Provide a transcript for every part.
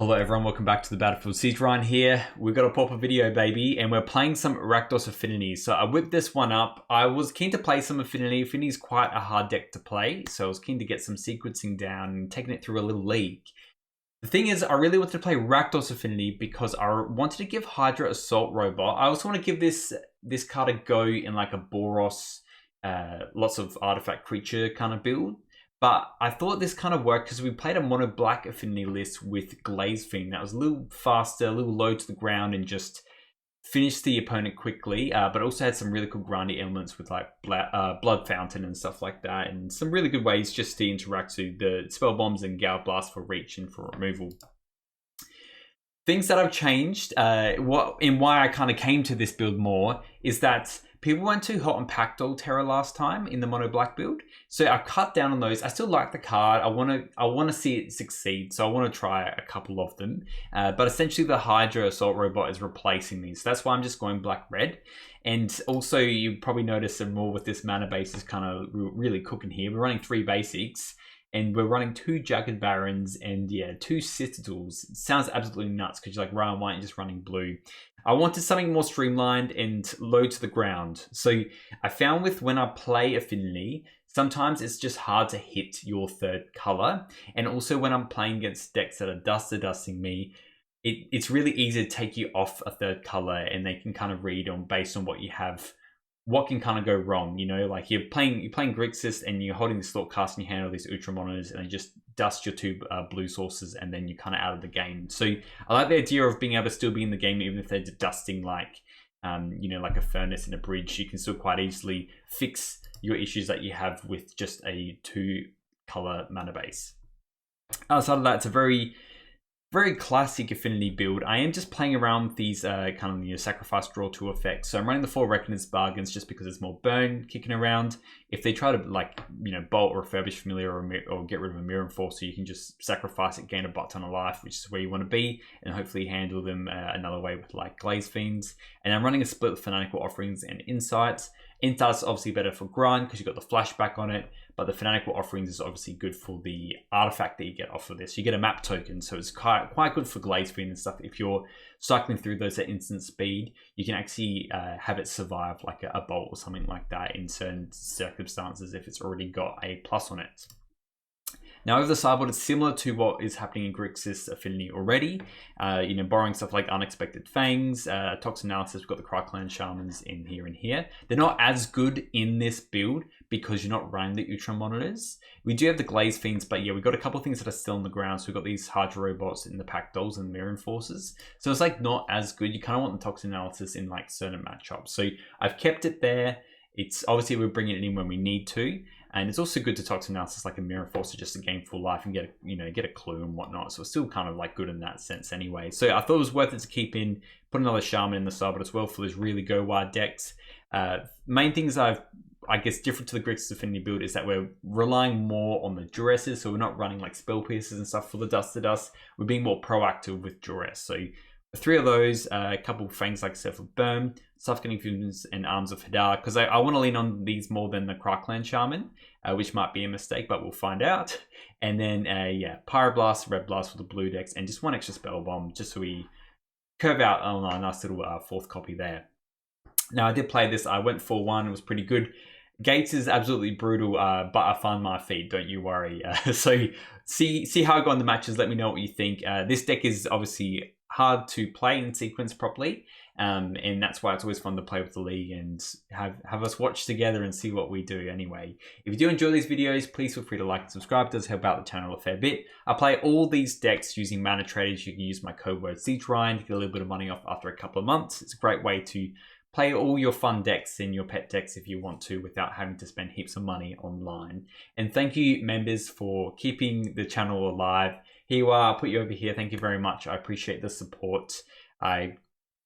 Hello everyone, welcome back to the Battlefield Siege Ryan here. We've got a Pauper video, baby, and we're playing some Rakdos Affinity. So I whipped this one up. I was keen to play some Affinity. Affinity is quite a hard deck to play, so I was keen to get some sequencing down and taking it through a little league. The thing is, I really wanted to play Rakdos Affinity because I wanted to give HYDRA Assault Robot. I also want to give this card a go in like a Boros, lots of artifact creature kind of build. But I thought this kind of worked because we played a Mono Black Affinity list with Glaze Fiend that was a little faster, a little low to the ground, and just finished the opponent quickly. But also had some really cool grindy elements with like Blood Fountain and stuff like that, and some really good ways just to interact with the Spell Bombs and Gale Blast for reach and for removal. Things that I've changed, why I kind of came to this build more, is that people weren't too hot on Pactol Terror last time in the Mono Black build, so I cut down on those. I still like the card. I want to see it succeed, so I want to try a couple of them. But essentially, the HYDRA Assault Robot is replacing these. So that's why I'm just going black-red. And also, you probably notice that more with this mana base is kind of really cooking here. We're running 3 basics. And we're running 2 Jagged Barons and 2 Citadels. It sounds absolutely nuts because you're like, Ryan, why aren't you just running blue? I wanted something more streamlined and low to the ground. So I found when I play Affinity, sometimes it's just hard to hit your third color. And also when I'm playing against decks that are dusting me, it's really easy to take you off a third color and they can kind of read on based on what you have. What can kind of go wrong, you know, like you're playing Grixis and you're holding this Thought Cast in your hand or these Ultra Monitors and they just dust your 2 blue sources and then you're kind of out of the game. So I like the idea of being able to still be in the game even if they're dusting like, you know, like a furnace and a bridge. You can still quite easily fix your issues that you have with just a 2 color mana base. Outside of that, it's a very classic Affinity build. I am just playing around with these kind of sacrifice draw 2 effects. So I'm running the 4 Reckoner's Bargains just because there's more burn kicking around. If they try to like bolt or refurbish Familiar or get rid of a Mirror Enforcer, you can just sacrifice it, gain a butt ton of life, which is where you want to be, and hopefully handle them another way with like Glaze Fiends. And I'm running a split with Fanatical Offerings and Insights. Insights obviously better for grind because you've got the flashback on it, but the Fanatical Offerings is obviously good for the artifact that you get off of this. You get a map token, so it's quite good for Glaze Fiend and stuff. If you're cycling through those at instant speed, you can actually have it survive like a bolt or something like that in certain circumstances if it's already got a plus on it. Now over the sideboard, it's similar to what is happening in Grixis Affinity already. Borrowing stuff like Unexpected Fangs, Toxin Analysis, we've got the Cryclan Shamans in here and here. They're not as good in this build because you're not running the Ultra Monitors. We do have the Glaze Fiends, but yeah, we've got a couple of things that are still on the ground. So we've got these HYDRA Robots in the Pactols and Mirror Enforcers. So it's like not as good. You kind of want the Toxin Analysis in like certain matchups. So I've kept it there. It's obviously we're bringing it in when we need to. And it's also good to Toxin Analysis like a Mirror Enforcer just to gain full life and get a clue and whatnot. So it's still kind of like good in that sense anyway. So I thought it was worth it to keep in, put another Shaman in the sideboard as well for those really go wide decks. Main things I guess different to the Grixis Affinity build is that we're relying more on the Duresses. So we're not running like Spell Pierces and stuff for the Dust to Dust. We're being more proactive with Duress. So 3 of those, a couple of Fangs like Self of Burn, Suffocating Fumes, and Arms of HYDRA, because I want to lean on these more than the Cryclan Shaman, which might be a mistake, but we'll find out. And then, Pyroblast, Red Blast for the blue decks, and just 1 extra Spell Bomb, just so we curve out on a nice little 4th copy there. Now, I did play this. I went 4-1. It was pretty good. Gates is absolutely brutal, but I find my feet, don't you worry. So see how I go on the matches. Let me know what you think. This deck is obviously hard to play in sequence properly, and that's why it's always fun to play with the league and have us watch together and see what we do anyway. If you do enjoy these videos, please feel free to like and subscribe. It does help out the channel a fair bit. I play all these decks using mana traders. You can use my code word Siege Ryan to get a little bit of money off after a couple of months. It's a great way to play all your fun decks in your pet decks if you want to without having to spend heaps of money online. And thank you members for keeping the channel alive. Here you are, I'll put you over here. Thank you very much. I appreciate the support. I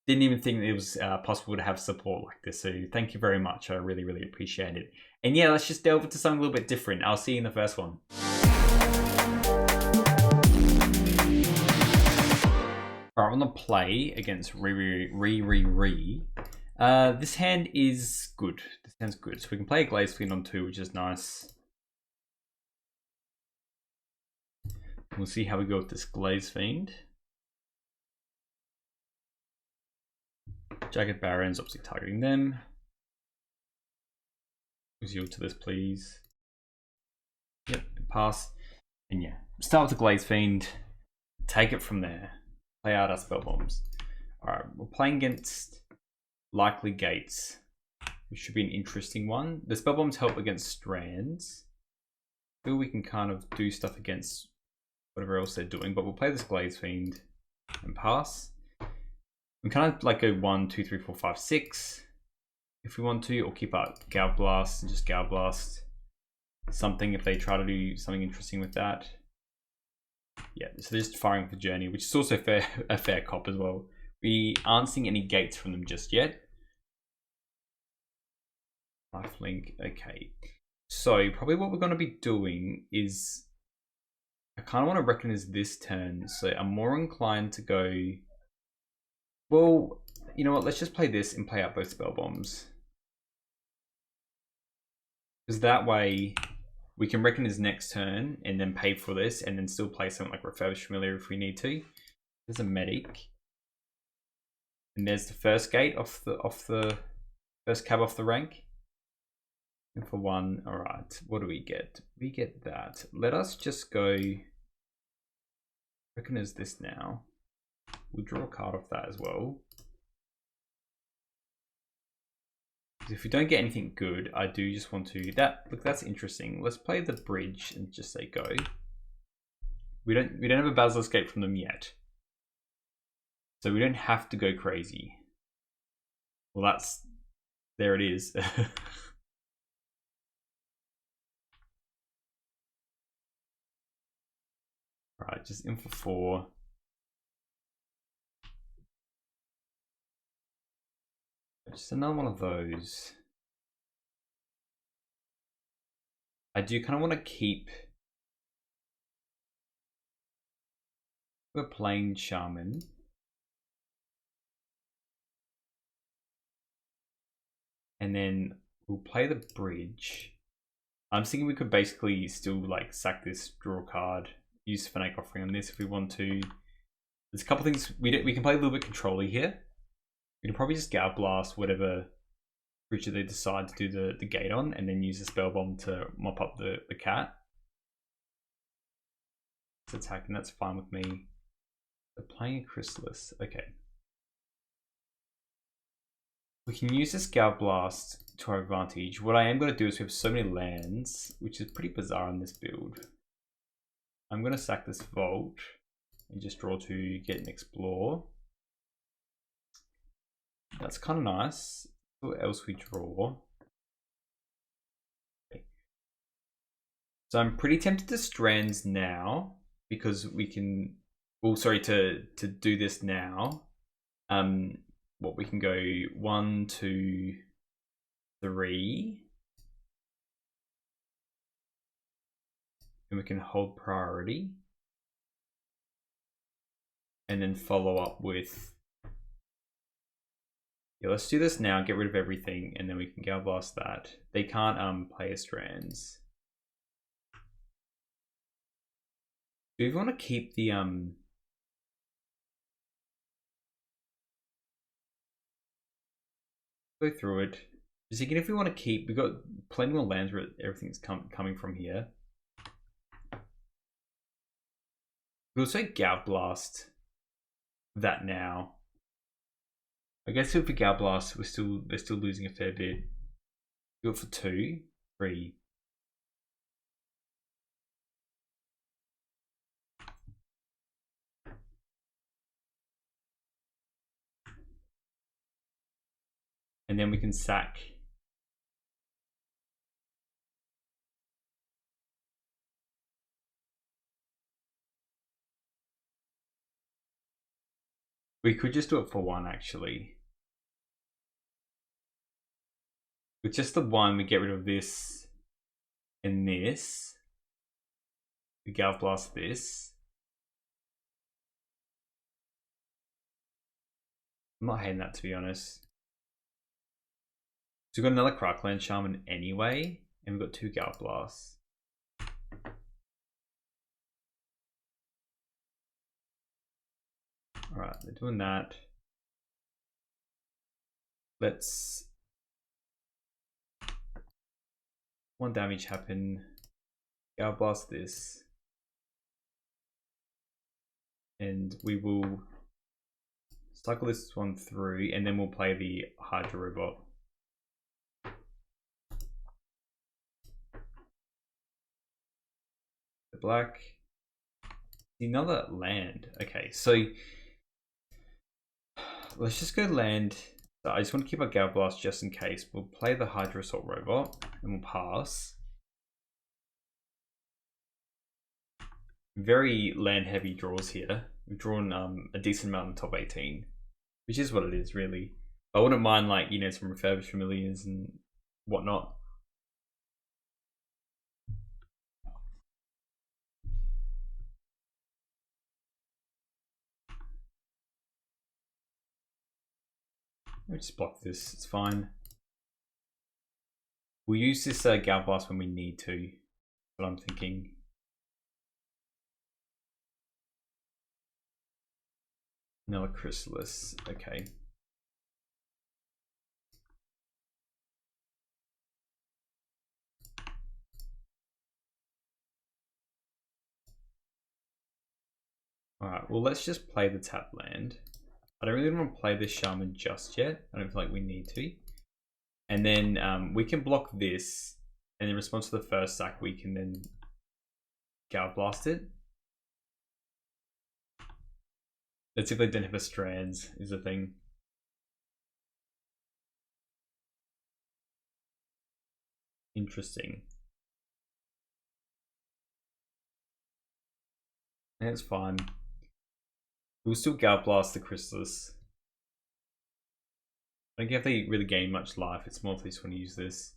didn't even think it was possible to have support like this. So thank you very much. I really, really appreciate it. And yeah, let's just delve into something a little bit different. I'll see you in the first one. All right, I'm gonna play against Re. This hand is good. This hand's good. So we can play a Glaze Fiend on 2, which is nice. We'll see how we go with this Glaze Fiend. Jagged Barons, obviously targeting them. Yield to this, please. Yep, pass. And yeah, start with the Glaze Fiend. Take it from there. Play out our spell bombs. Alright, we're playing against likely gates, which should be an interesting one. The spell bombs help against strands. I feel we can kind of do stuff against whatever else they're doing, but we'll play this Glaze Fiend and pass. We kind of like go 1, 2, 3, 4, 5, 6 if we want to, or keep our Gal Blast and just Gal Blast something if they try to do something interesting with that. Yeah, so they're just firing for Journey, which is also a fair cop as well. We aren't seeing any gates from them just yet. Lifelink, okay. So probably what we're going to be doing is, I kind of want to recognize this turn. So I'm more inclined to go, well, you know what, let's just play this and play out both spell bombs. Because that way we can recognize next turn and then pay for this and then still play something like Refurbished Familiar if we need to. There's a medic. And there's the first gate off the first cab off the rank. And for 1, alright, what do we get? We get that. Let us just go recognize this now. We'll draw a card off that as well. If we don't get anything good, I do just want to, look, that's interesting. Let's play the bridge and just say go. We don't have a Basilisk Gate from them yet. So we don't have to go crazy. Well, there it is. Alright, just in for 4. Just another one of those. I do kind of want to keep a plain Shaman. And then we'll play the bridge. I'm thinking we could basically still like sack this, draw a card, use Fnatic Offering on this if we want to. There's a couple things we can play a little bit controller here. We can probably just Gal Blast whatever creature they decide to do the gate on, and then use the spell bomb to mop up the cat. It's attacking, that's fine with me. They're playing a Chrysalis, okay. We can use this Gal Blast to our advantage. What I am going to do is we have so many lands, which is pretty bizarre in this build. I'm going to sack this Vault and just draw 2, get an Explore. That's kind of nice. What else we draw? Okay. So I'm pretty tempted to Strands now because we can. Well, sorry, to do this now. What we can go 1, 2, 3, and we can hold priority, and then follow up with. Yeah, let's do this now, get rid of everything, and then we can Gal Blast that. They can't play a Strands. Do we want to keep the go through it. Just thinking if we want to keep, we've got plenty more lands where everything's coming from here. We'll also Gal Blast that now. I guess if we Gal Blast, they're still losing a fair bit. Do it for 2, 3. And then we can sack. We could just do it for 1 actually. With just the 1, we get rid of this and this. We Gal Blast this. I'm not hating that, to be honest. So we've got another Crackland Shaman anyway, and we've got 2 Gal Blasts. Alright, they're doing that. let's 1 damage happen. Gale Blast this. And we will cycle this one through, and then we'll play the HYDRA Robot. The black. Another land. Okay, so let's just go land. I just want to keep our Gale Blast just in case. We'll play the HYDRA Assault Robot, and we'll pass. Very land heavy draws here. We've drawn a decent amount in the top 18, which is what it is really. I wouldn't mind, like, you know, some refurbished familiars and whatnot. We'll just block this, it's fine. We'll use this Gale Blast when we need to, but I'm thinking. Another Chrysalis, okay. Alright, well, let's just play the tap land. I don't really want to play this Shaman just yet. I don't feel like we need to. And then we can block this, and in response to the first sack, we can then Gale Blast it. That's if they don't have a Strands, is the thing. Interesting. That's fine. We'll still Gale Blast the Chrysalis. I don't think if they really gain much life, it's more if they just want to use this.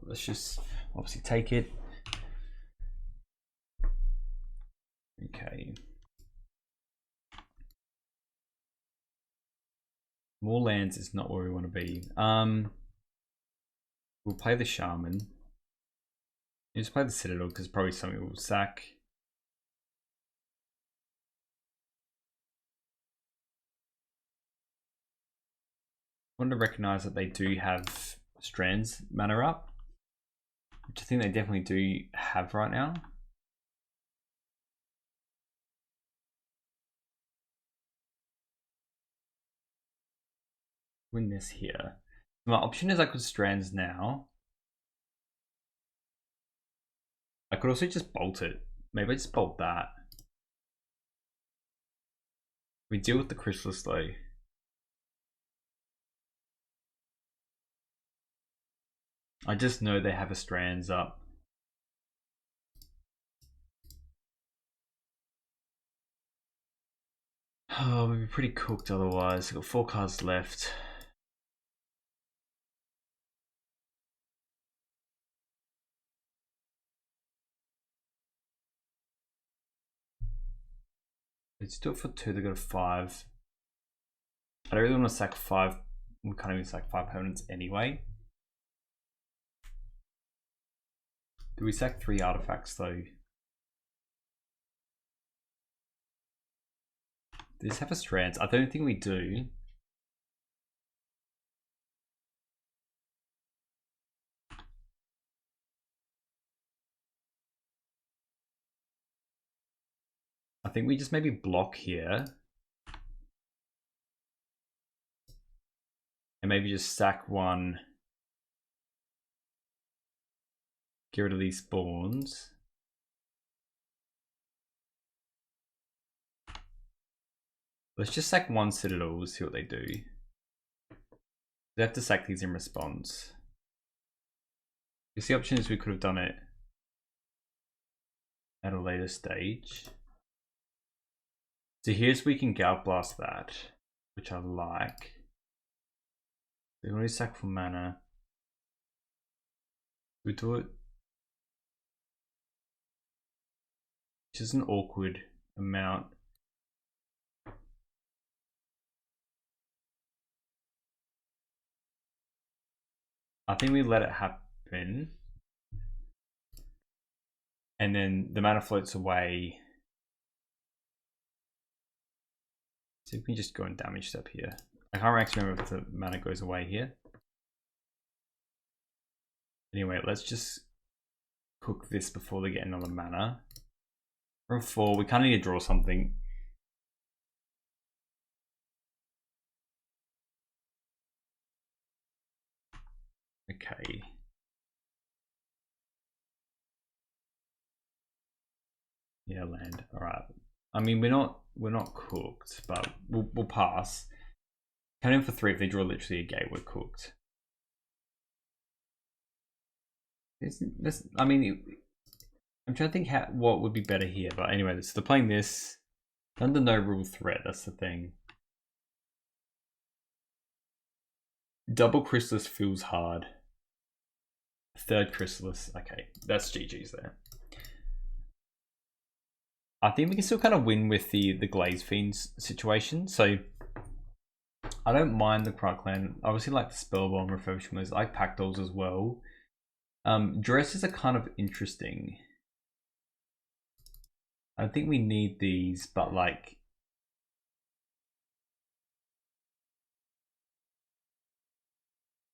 Let's just obviously take it. Okay. More lands is not where we want to be. We'll play the Shaman. Just play the Citadel because probably something will sack. I want to recognize that they do have Strands mana up, which I think they definitely do have right now. Win this here. My option is I could Strands now. I could also just bolt it. Maybe I just bolt that. We deal with the Chrysalis though. I just know they have a Strands up. Oh, we'd be pretty cooked otherwise. We've got 4 cards left. Let's do it for 2, they got a 5. I don't really want to sack 5. We can't even sack 5 permanents anyway. Do we sack 3 artifacts though? Does this have a Strands? I don't think we do. I think we just maybe block here. And maybe just sack 1. Get rid of these spawns. Let's just sack 1 Citadel, we'll see what they do. They have to sack these in response. Because the option is we could have done it at a later stage. So here's we can Gale Blast that, which I like. They want to sack for mana. We do it, which is an awkward amount. I think we let it happen. And then the mana floats away. see if we can just go and damage step here. I can't actually remember if the mana goes away here. Anyway, let's just cook this before they get another mana. From 4, we kind of need to draw something. Okay. Yeah, land. All right. I mean, we're not cooked, but we'll pass. Counting for 3, if they draw literally a gate, we're cooked. I mean, I'm trying to think what would be better here, but anyway, so they're playing this under no rule threat. That's the thing. Double Chrysalis feels hard. Third Chrysalis, okay, that's GG's there. I think we can still kind of win with the Glaze Fiends situation. So I don't mind the Crackland. Obviously, like the Spellbomb refurbishments, I like Pack Dolls as well. Dresses are kind of interesting. I think we need these, but like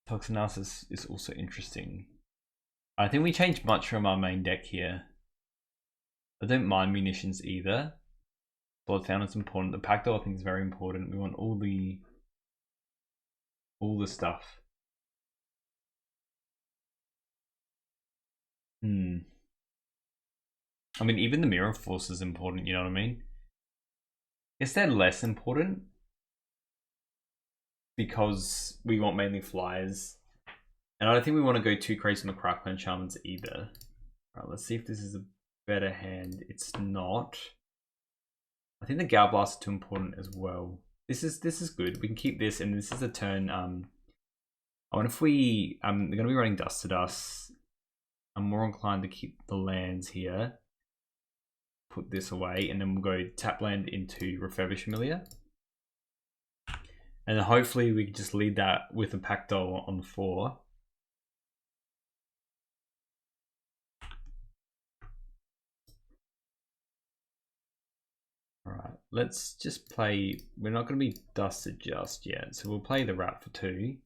Toxinalis is also interesting. I think we changed much from our main deck here. I don't mind munitions either. Blood Fountain is important. The Pack Doll I think is very important. We want all the stuff. I mean, even the Mirror Force is important, you know what I mean? Is that less important? Because we want mainly flyers. And I don't think we want to go too crazy on the Crackland Shamans either. Alright, let's see if this is a better hand. It's not. I think the Gal Blast is too important as well. This is good. We can keep this, and this is a turn. I wonder if we they're gonna be running Dust to Dust. I'm more inclined to keep the lands here. Put this away, and then we'll go tap land into Refurbish Familiar. And then hopefully we can just lead that with a Pack Doll on the 4. Alright, let's just play. We're not going to be dusted just yet, so we'll play the Rat for 2.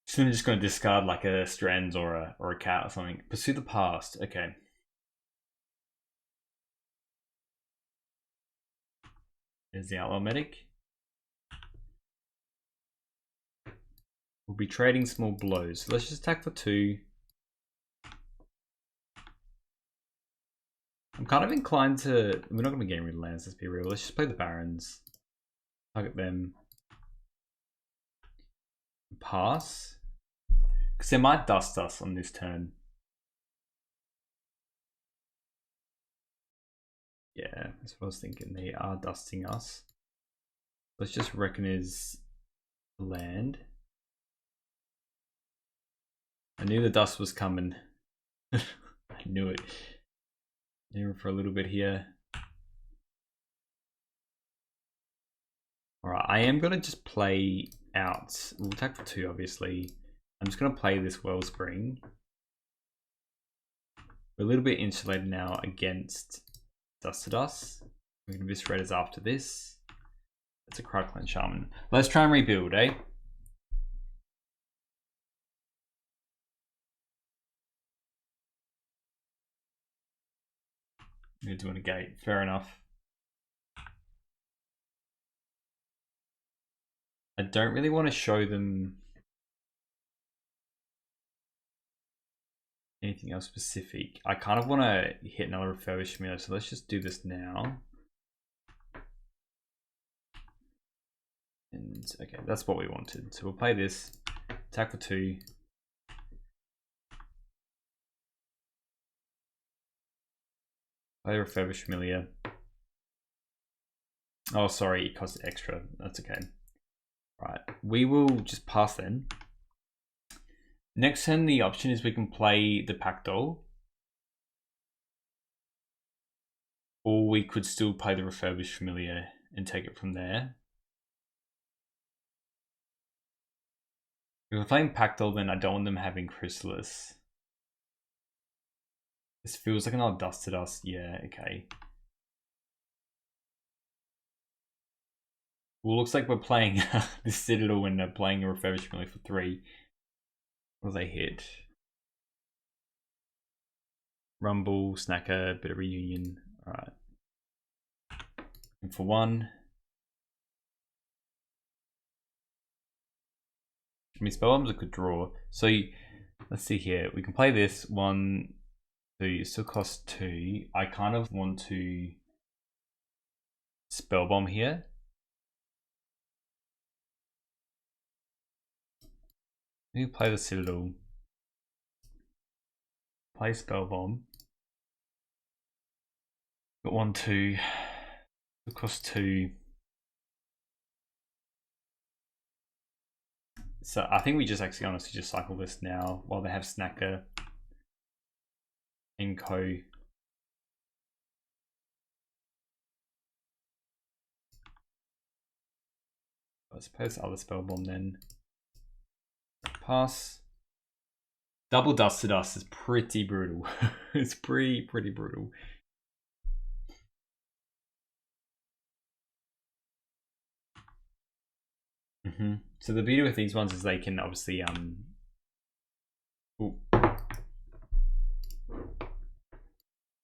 So I'm just going to discard like a Strands or a Cat or something. Pursue the Past. Okay. There's the Outlaw Medic. We'll be trading small blows. So let's just attack for 2. I'm kind of inclined to. We're not going to be getting rid of lands, let's be real. Let's just play the Barons. Target them. Pass. Because they might dust us on this turn. Yeah, that's what I was thinking. They are dusting us. Let's just reckon is land. I knew the dust was coming. I knew it. Here for a little bit here. Alright, I am gonna just play out. We'll attack for 2, obviously. I'm just gonna play this Wellspring. We're a little bit insulated now against Dust to Dust. We're gonna be Shredders after this. That's a Crackland Shaman. Let's try and rebuild, eh? You're doing a gate, fair enough. I don't really want to show them anything else specific. I kind of want to hit another refurbishment, so let's just do this now. And okay, that's what we wanted. So we'll play this, attack for 2. Play refurbish familiar. Oh, sorry, it costs extra. That's okay. Right, we will just pass then. Next turn, the option is we can play the Pack Doll. Or we could still play the refurbished familiar and take it from there. If we're playing Pack Doll, then I don't want them having Chrysalis. This feels like another Dust to Dust. Yeah, okay. Well, looks like we're playing this Citadel when they're playing a Refurbished Familiar for 3. What do they hit? Rumble, Snacker, bit of Reunion. Alright. And for 1. I mean, Spellbomb's a good draw. So let's see here. We can play this 1, 2. It still costs 2. I kind of want to Spellbomb here. You play the Citadel. Play Spellbomb. Got 1, 2. It costs 2. So I think we just actually honestly just cycle this now while they have Snacker and Co. I suppose other Spellbomb then. Pass. Double Dust to Dust is pretty brutal. It's pretty brutal. So the beauty with these ones is they can obviously ooh.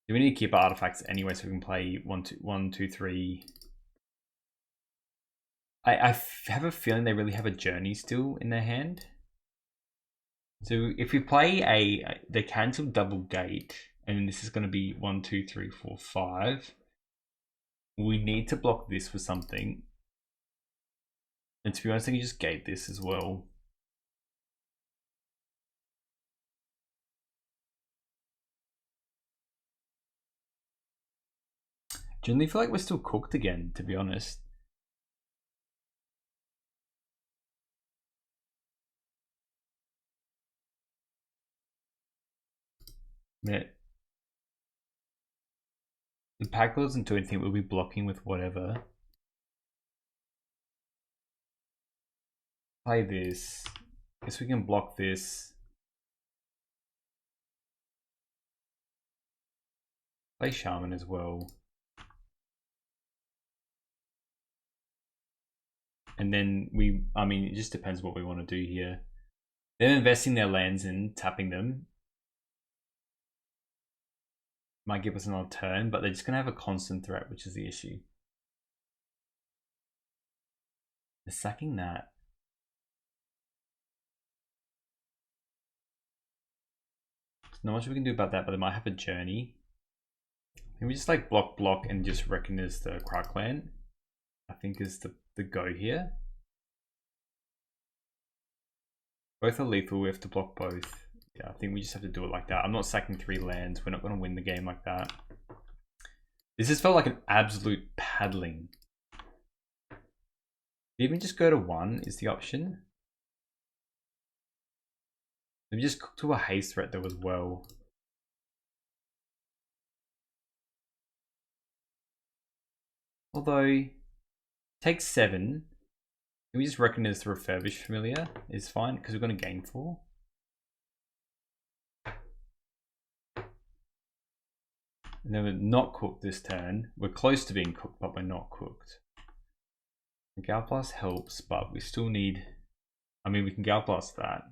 We need to keep our artifacts anyway, so we can play 1, 2, 3. I have a feeling they really have a Journey still in their hand. So if we play they cancel Double Gate, and this is going to be 1, 2, 3, 4, 5. We need to block this with something. And to be honest, I can just gate this as well. Generally feel like we're still cooked again, to be honest. Yeah. The pack doesn't do anything, we'll be blocking with whatever. Play this. Guess we can block this. Play Shaman as well. And then I mean, it just depends what we want to do here. They're investing their lands in, tapping them. Might give us another turn, but they're just going to have a constant threat, which is the issue. They're sacking that. There's not much we can do about that, but they might have a Journey. Can we just like block and just reckon as the Crackland? I think is the go here. Both are lethal, we have to block both. Yeah, I think we just have to do it like that. I'm not sacking 3 lands. We're not going to win the game like that. This has felt like an absolute paddling. Even just go to 1 is the option. Maybe just cook to a haste threat though as well. Although, take 7. Can we just reckon as the Refurbished Familiar is fine because we're going to gain 4. And then we're not cooked this turn. We're close to being cooked, but we're not cooked. Gale Blast helps, but we still need... I mean, we can Gale Blast that.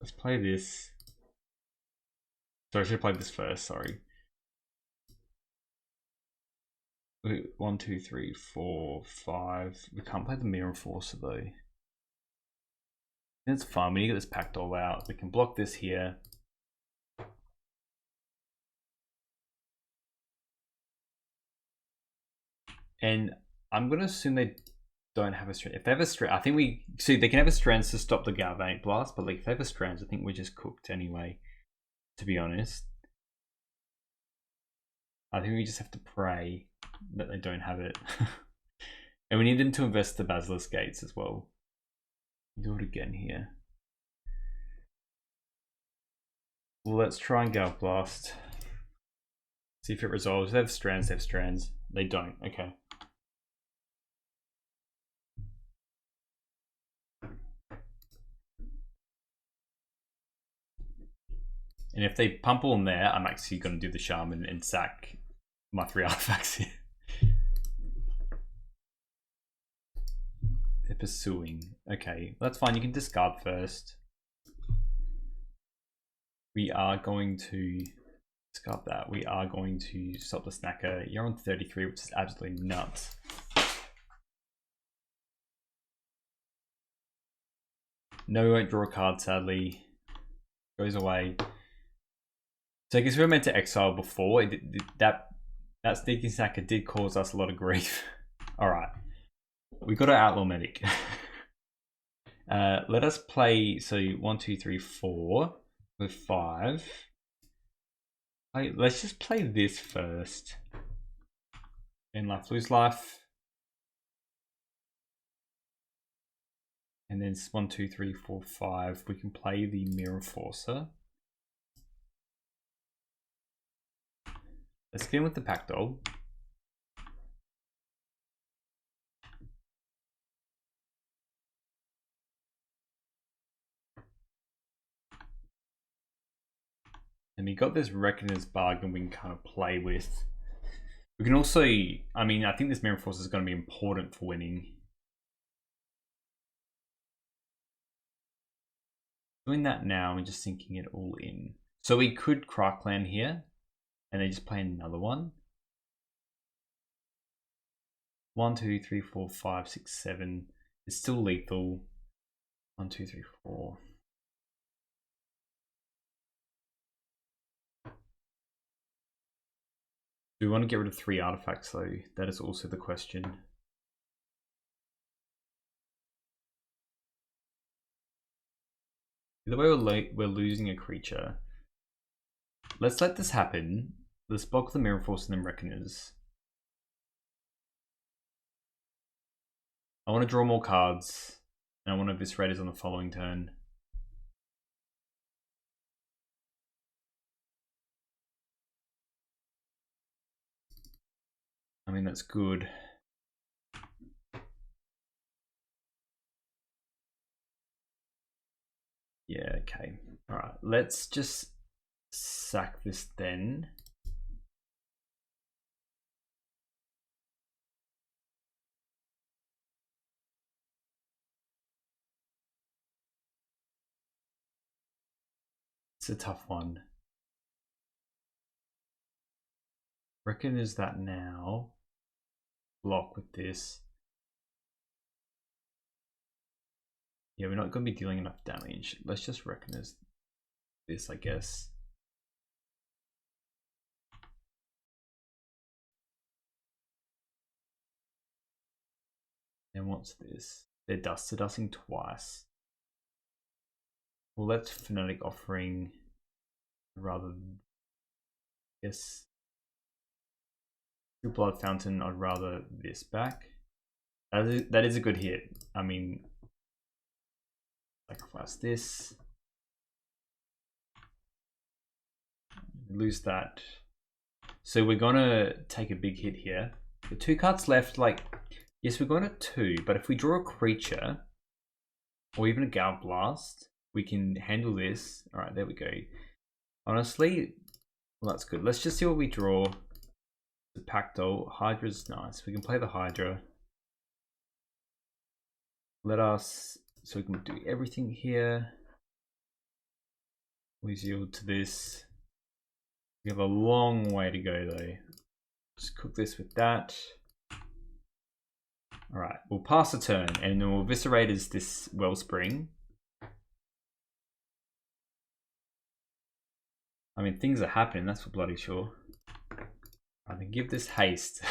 Let's play this. Sorry, I should have played this first, sorry. 1, 2, 3, 4, 5. We can't play the Mirror Enforcer though. It's fine, we need to get this packed all out. We can block this here. And I'm going to assume they don't have a strand. If they have a strand, I think we... See, they can have a strands to stop the Galvanic Blast, but like if they have a strands, I think we're just cooked anyway, to be honest. I think we just have to pray that they don't have it. And we need them to invest the Basilisk Gates as well. Do it again here. Well, let's try and Gale Blast. See if it resolves. They have strands, they have strands. They don't, okay. And if they pump all in there, I'm actually going to do the Shaman and sack my 3 artifacts here. pursuing. Okay, that's fine. You can discard first. We are going to discard that. We are going to stop the snacker. You're on 33, which is absolutely nuts. No, we won't draw a card, sadly. Goes away. So I guess we were meant to exile before. That sneaking snacker did cause us a lot of grief. Alright. We got our Outlaw Medic. Let us play, so 1, 2, 3, 4 with 5. Let's just play this first. Gain life, lose life. And then 1, 2, 3, 4, 5. We can play the Mirror Forcer. Let's get in with the Pack Doll. And we got this Reckoner's Bargain we can kind of play with. We can also, I mean, I think this Mirror Force is going to be important for winning. Doing that now and just sinking it all in. So we could Crackland here and then just play another one. 1, 2, 3, 4, 5, 6, 7. It's still lethal. 1, 2, 3, 4. Do we want to get rid of 3 artifacts though? That is also the question. Either way we're losing a creature. Let's let this happen. Let's block the Mirror Force and then Reckoners. I want to draw more cards. And I want to Eviscerators on the following turn. I mean, that's good. Yeah, okay. All right, let's just sack this then. It's a tough one. Reckon is that now. Block with this. Yeah, we're not going to be dealing enough damage. Let's just reckon as this, I guess. And what's this? They're dusting twice. Well, let's Phonetic Offering rather than, yes. Blood Fountain, I'd rather this back. That is a good hit. I mean, sacrifice this. Lose that. So we're gonna take a big hit here. The 2 cards left, like, yes, we're going to 2, but if we draw a creature, or even a Gal Blast, we can handle this. All right, there we go. Honestly, well, that's good. Let's just see what we draw. The Pacto, Hydra's nice. We can play the Hydra. Let us, so we can do everything here. We yield to this. We have a long way to go though. Just cook this with that. All right, we'll pass a turn and then we'll Eviscerate as this Wellspring. I mean, things are happening, that's for bloody sure. I can give this haste.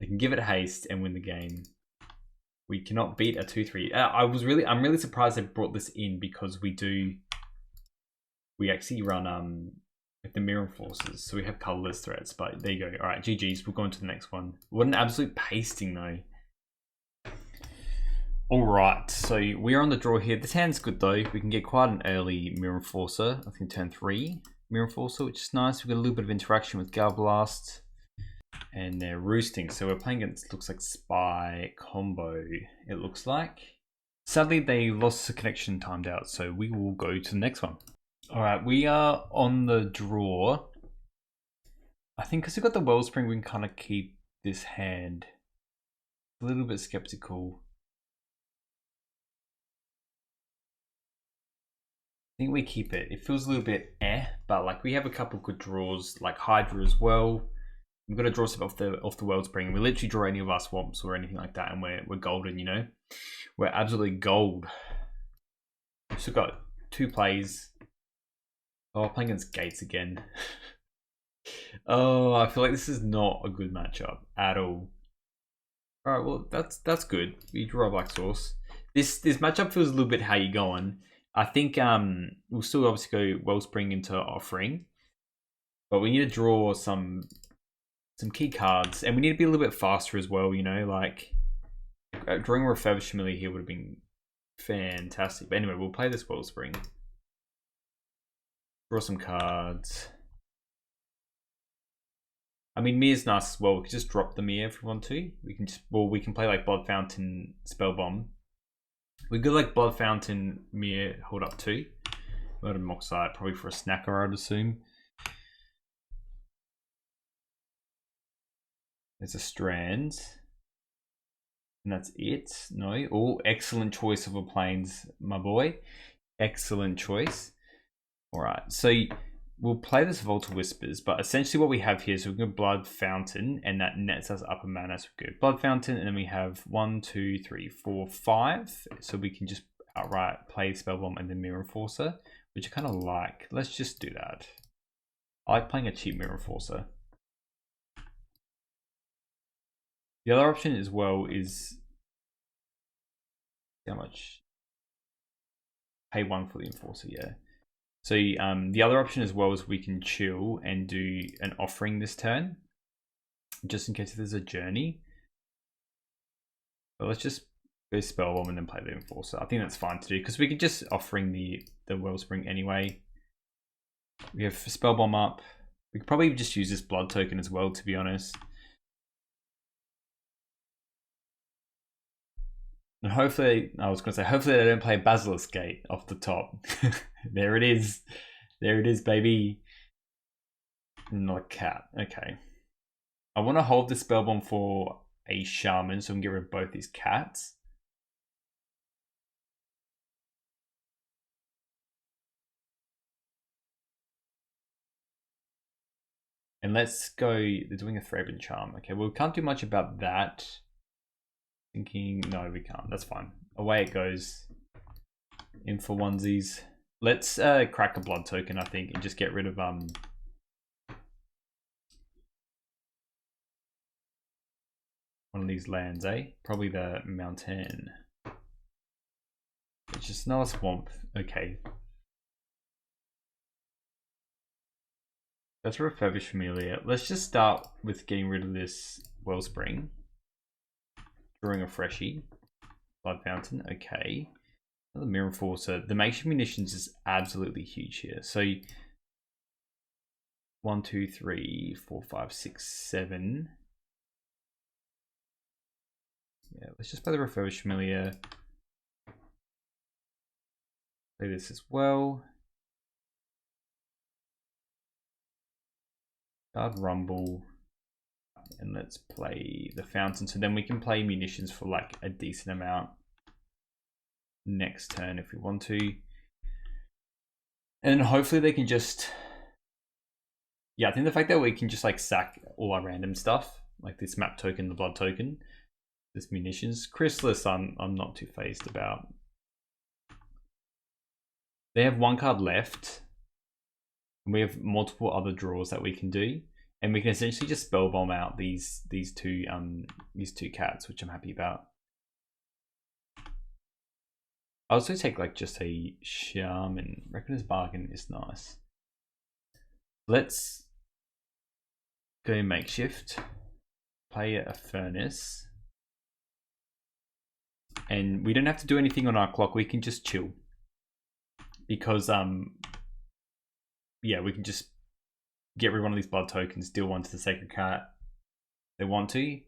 They can give it haste and win the game. We cannot beat a 2/3. I'm really surprised they brought this in because we actually run with the Mirror Forces, so we have colorless threats. But there you go. All right, GG's. We'll go on to the next one. What an absolute pasting though. All right, so we are on the draw here. This hand's good though. We can get quite an early Mirror Forcer. I think turn 3 Mirror Forcer, which is nice. We got a little bit of interaction with Gal Blast, and they're roosting. So we're playing against, looks like Spy combo. It looks like. Sadly, they lost the connection, timed out. So we will go to the next one. All right, we are on the draw. I think because we got the Wellspring, we can kind of keep this hand. A little bit skeptical. think we keep it. It feels a little bit but like we have a couple good draws, like HYDRA as well. We've got to draw stuff off the Wellspring. We literally draw any of our swamps or anything like that, and we're golden. You know, we're absolutely gold. We've still got 2 plays. Oh, playing against Gates again. Oh, I feel like this is not a good matchup at all. All right, well that's good. We draw a black source. This matchup feels a little bit how you going. I think we'll still obviously go Wellspring into Offering, but we need to draw some key cards, and we need to be a little bit faster as well. You know, like drawing a Refurbished Familiar here would have been fantastic. But anyway, we'll play this Wellspring. Draw some cards. I mean, Mir's nice as well. We can just drop the Mir if we want to. We can just, well, we can play like Blood Fountain, Spell Bomb. We could like Blood Fountain, Mir, hold up 2. Murder Moxite, probably for a snacker, I'd assume. There's a Strand. And that's it. No. Oh, excellent choice of a Plains, my boy. Excellent choice. Alright, so we'll play this Volta Whispers, but essentially what we have here is we're going to Blood Fountain, and that nets us up a mana. So we go Blood Fountain, and then we have 1, 2, 3, 4, 5. So we can just outright play Spell Bomb and then Mirror Enforcer, which I kind of like. Let's just do that. I like playing a cheap Mirror Enforcer. The other option as well is how much? Pay 1 for the Enforcer, yeah. So the other option as well is we can chill and do an Offering this turn, just in case there's a Journey. But let's just go Spell Bomb and then play the Enforcer. I think that's fine to do, because we can just Offering the Wellspring anyway. We have Spell Bomb up. We could probably just use this Blood token as well, to be honest. And hopefully, I was going to say, hopefully they don't play Basilisk Gate off the top. There it is. There it is, baby. Not a cat. Okay. I want to hold the Spell Bomb for a Shaman so we can get rid of both these cats. And let's go, they're doing a Thraben Charm. Okay, well, we can't do much about that. Thinking, no, we can't. That's fine. Away it goes. In for onesies. Let's crack a Blood token, I think, and just get rid of one of these lands, eh? Probably the Mountain. It's just another swamp. Okay. That's Refurbished Familiar. Let's just start with getting rid of this Wellspring. Drawing a freshie. Blood Fountain. Okay. Another Mirror Enforcer. The makeshift munitions is absolutely huge here. So 1, 2, 3, 4, 5, 6, 7. Yeah, let's just play the Refurbished Familiar. Play this as well. Guard Rumble. And let's play the Fountain. So then we can play munitions for like a decent amount next turn if we want to. And hopefully they can just... Yeah, I think the fact that we can just like sack all our random stuff, like this map token, the Blood token, this munitions. Chrysalis, I'm not too phased about. They have 1 card left. And we have multiple other draws that we can do. And we can essentially just Spell Bomb out these two cats, which I'm happy about. I also take like just a Shaman. Reckoner's Bargain is nice. Let's go Makeshift. Play a Furnace. And we don't have to do anything on our clock. We can just chill. Because yeah, we can just get rid of one of these Blood tokens, deal 1 to the Sacred Cat. They want to.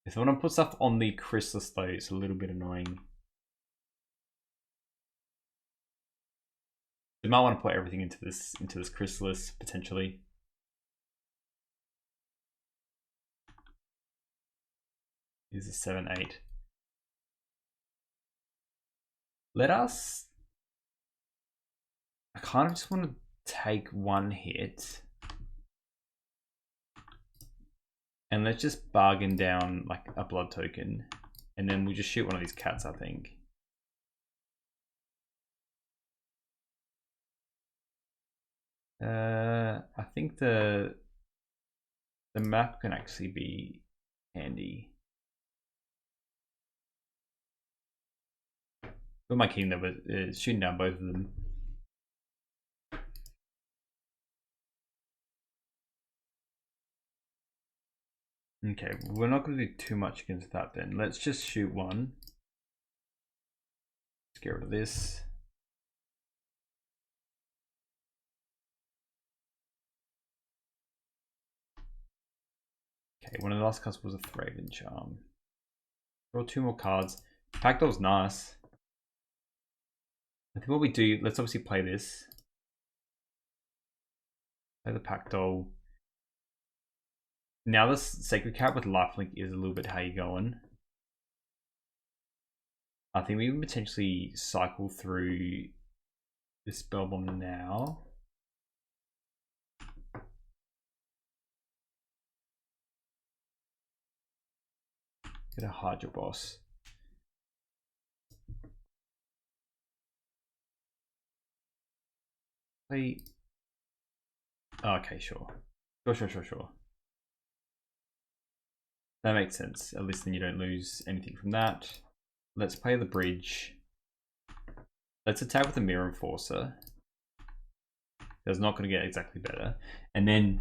If I want to put stuff on the Chrysalis though, it's a little bit annoying. We might want to put everything into this Chrysalis potentially. Here's a 7, 8. Let us I kind of just want to take one hit. And let's just bargain down like a blood token. And then we'll just shoot one of these cats, I think. I think the map can actually be handy. Got my king there, but it's shooting down both of them. Okay, we're not going to do too much against that then. Let's just shoot one. Let's get rid of this. Okay, one of the last cards was a Thraven Charm. Draw 2 more cards. Pactol's nice. I think what we do, let's obviously play this. Play the Pactol. Now this Sacred Cat with Lifelink is a little bit how you going. I think we can potentially cycle through this Spellbomb now. Get a HYDRA boss. Play. Oh, okay, sure. Sure. That makes sense. At least then you don't lose anything from that. Let's play the bridge. Let's attack with the Mirror Enforcer. That's not going to get exactly better. And then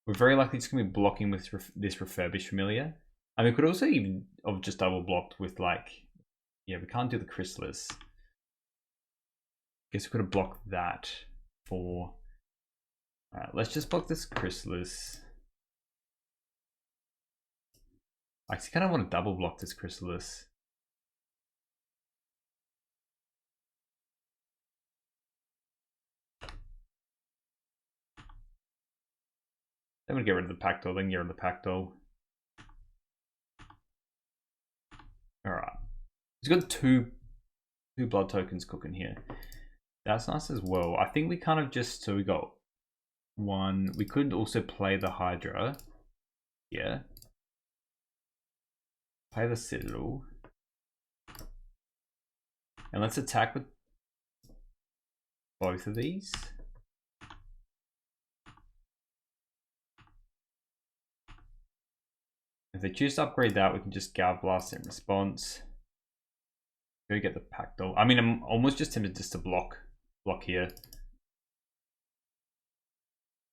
we're very likely just going to be blocking with this Refurbished Familiar. I mean, we could also even have just double blocked with like, yeah, we can't do the Chrysalis. Guess we could have blocked that for. Alright, let's just block this Chrysalis. I actually kind of want to double block this Chrysalis. Then we'll get rid of the Pactol, then get rid of the Pactol. Alright. He's got two blood tokens cooking here. That's nice as well. I think we kind of just, so we got one. We could also play the HYDRA. Yeah. Play the Citadel. And let's attack with both of these. If they choose to upgrade that, we can just Gal Blast in response. Go get the Pactol. I mean, I'm almost just tempted just to block here.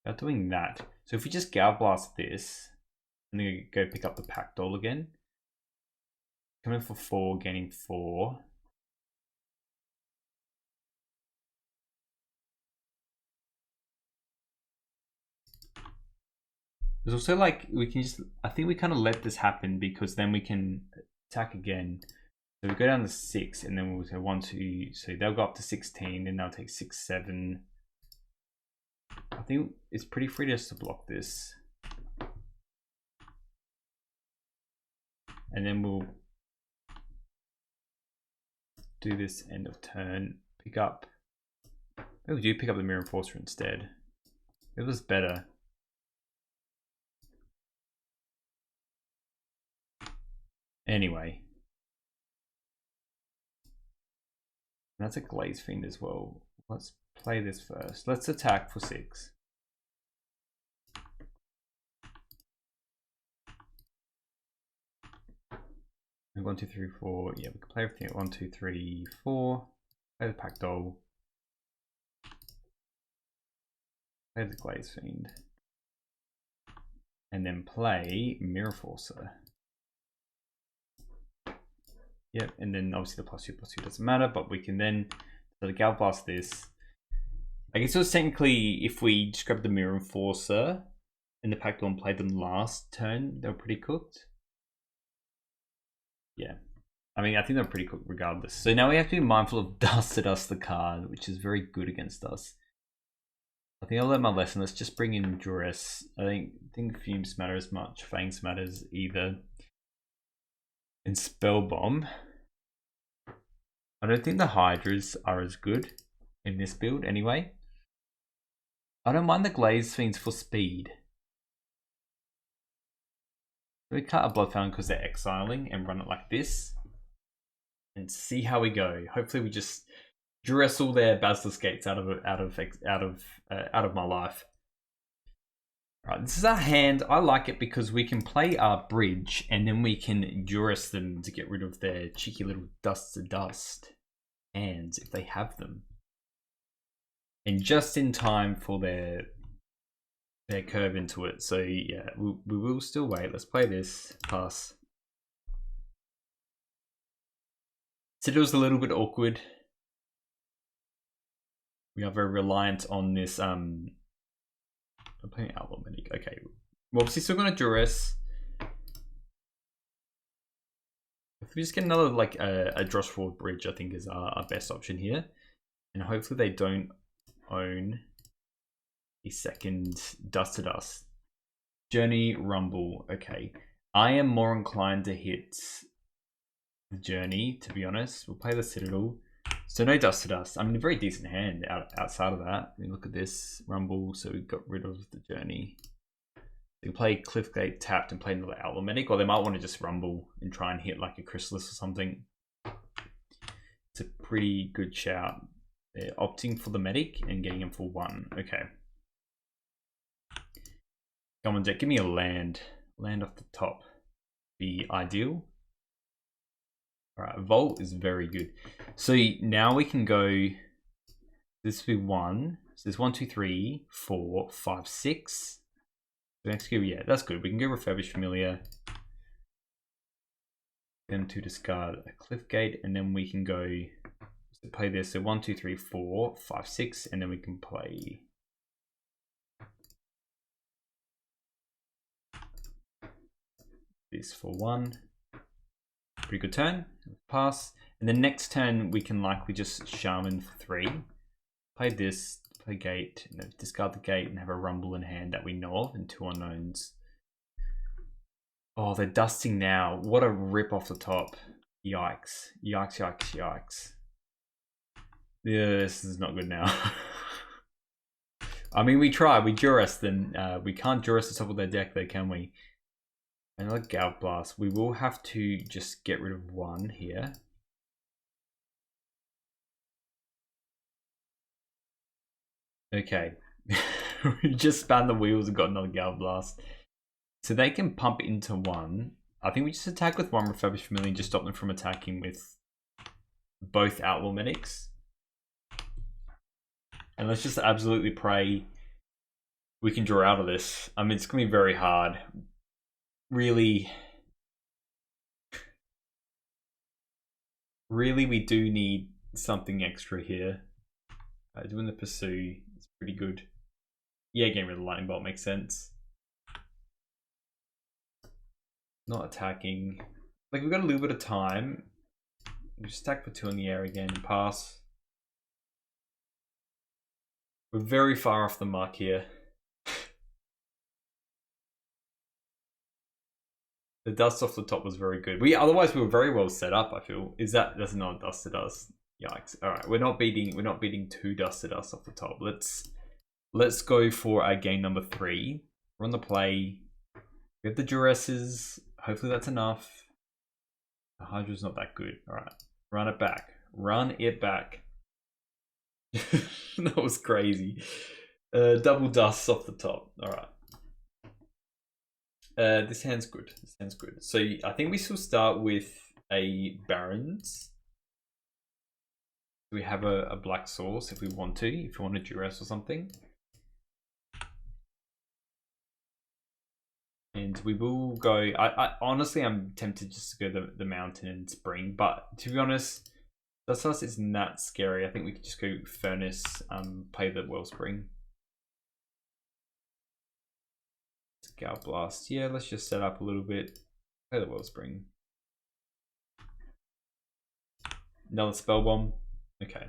Without doing that. So if we just Gal Blast this, and then go pick up the Pactol again. Coming for 4, gaining 4. There's also like, we can just, I think we kind of let this happen because then we can attack again. So we go down to 6 and then we'll say 1, 2, so they'll go up to 16 and they'll take 6, 7. I think it's pretty free just to block this. And then we'll do this end of turn, pick up. Maybe we do pick up the Mirror Enforcer instead. It was better. Anyway. That's a Glaze Fiend as well. Let's play this first. Let's attack for 6. And 1, 2, 3, 4. Yeah, we can play everything at 1, 2, 3, 4. Play the Pactol. Play the Glaze Fiend. And then play Mirror Forcer. Yep, and then obviously the +2/+2 doesn't matter, but we can then sort of Gal Blast this. I guess it was technically, if we just grabbed the Mirror Enforcer and the Pactol and played them last turn, they were pretty cooked. Yeah. I mean, I think they're pretty cooked regardless. So now we have to be mindful of Dust to Dust the card, which is very good against us. I think I'll learn my lesson. Let's just bring in Duress. I think Fumes matter as much. Fangs matters either. And Spellbomb. I don't think the Hydras are as good. in this build anyway. I don't mind the Glaze Fiends for speed. We cut a Blood Fountain because they're exiling and run it like this. And see how we go. Hopefully we just dress all their Basilisk Gates out of my life. Right, this is our hand. I like it because we can play our bridge and then we can duress them to get rid of their cheeky little dusts of dust hands if they have them. And just in time for their curve into it. So yeah, we will still wait. Let's play this. Pass. Citadel's a little bit awkward. We are very reliant on this. I'm playing Outlaw Medic. Okay, we're obviously still gonna duress. If we just get another like a Dross Forward Bridge, I think is our best option here, and hopefully they don't own a second Dust to Dust. Journey, Rumble. Okay, I am more inclined to hit the Journey, to be honest. We'll play the Citadel. So no Dust to Dust. I mean, a very decent hand outside of that. I mean, look at this Rumble. So we got rid of the Journey. They can play Cliffgate tapped and play another Outlaw Medic, or they might want to just Rumble and try and hit like a Chrysalis or something. It's a pretty good shout. They're opting for the Medic and getting him for 1. Okay. Come on, Jack. Give me a land. Land off the top. Be ideal. Alright, Volt is very good. So now we can go. This will be 1. So there's 1, 2, 3, 4, 5, 6. The next go, yeah, that's good. We can go Refurbish Familiar. Then to discard a Cliffgate, and then we can go play this. So 1, 2, 3, 4, 5, 6, and then we can play this for 1. Pretty good turn. Pass. And then next turn we can likely just Shaman for 3. Play this, play Gate, and then discard the Gate and have a Rumble in hand that we know of and 2 unknowns. Oh, they're dusting now. What a rip off the top. Yikes. Yikes, yikes, yikes. Yeah, this is not good now. I mean, we try. We duress them. We can't duress the top of their deck though, can we? Another Galv Blast. We will have to just get rid of 1 here. Okay. We just spun the wheels and got another Galv Blast. So they can pump into 1. I think we just attack with 1 Refurbished Familiar and just stop them from attacking with both Outlaw Medics. And let's just absolutely pray we can draw out of this. I mean, it's going to be very hard. Really, we do need something extra here. Doing the Pursue is pretty good. Yeah, getting rid of the Lightning Bolt makes sense. Not attacking. Like, we've got a little bit of time. We just attack for 2 in the air again and pass. We're very far off the mark here. The dust off the top was very good. Otherwise we were very well set up, I feel. That's not dust to dust. Yikes. Alright, we're not beating 2 dust to dust off the top. Let's go for our game number 3. We're on the play. We have the Duresses. Hopefully that's enough. The Hydra's not that good. Alright. Run it back. Run it back. That was crazy. Double dust off the top. Alright. This hand's good. This hand's good. So I think we still start with a Barons. We have a black source if we want to. If you want a duress or something. And we will go. I honestly, I'm tempted just to go the mountain and spring. But to be honest, Dust isn't that scary. I think we could just go Furnace. Play the Wellspring. Galv Blast. Yeah, let's just set up a little bit. Play the Wellspring. Another Spell Bomb. Okay.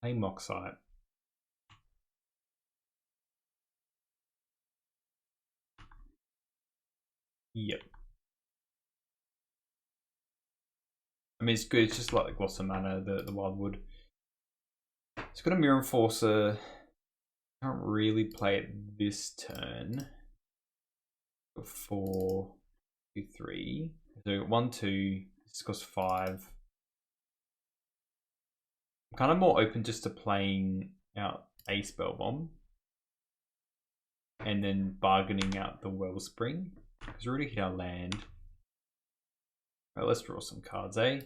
Play Moxite. Yep. I mean, it's good. It's just like the Gloss of Mana, the Wildwood. It's got a Mirror Enforcer. Can't really play it this turn. 4, 2, 3. So 1, 2. This costs 5. I'm kind of more open just to playing out a Spell Bomb. And then bargaining out the Wellspring. Because we already hit our land. Alright, let's draw some cards, eh?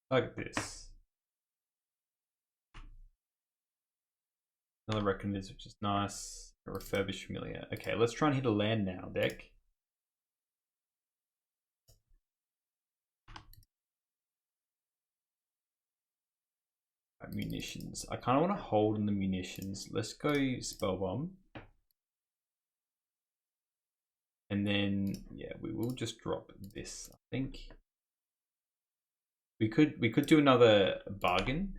Like this. Another Reckoners, which is nice. A Refurbished Familiar. Okay, let's try and hit a land now, deck. Right, munitions. I kind of want to hold in the munitions. Let's go Spell Bomb. And then, yeah, we will just drop this, I think. We could do another bargain.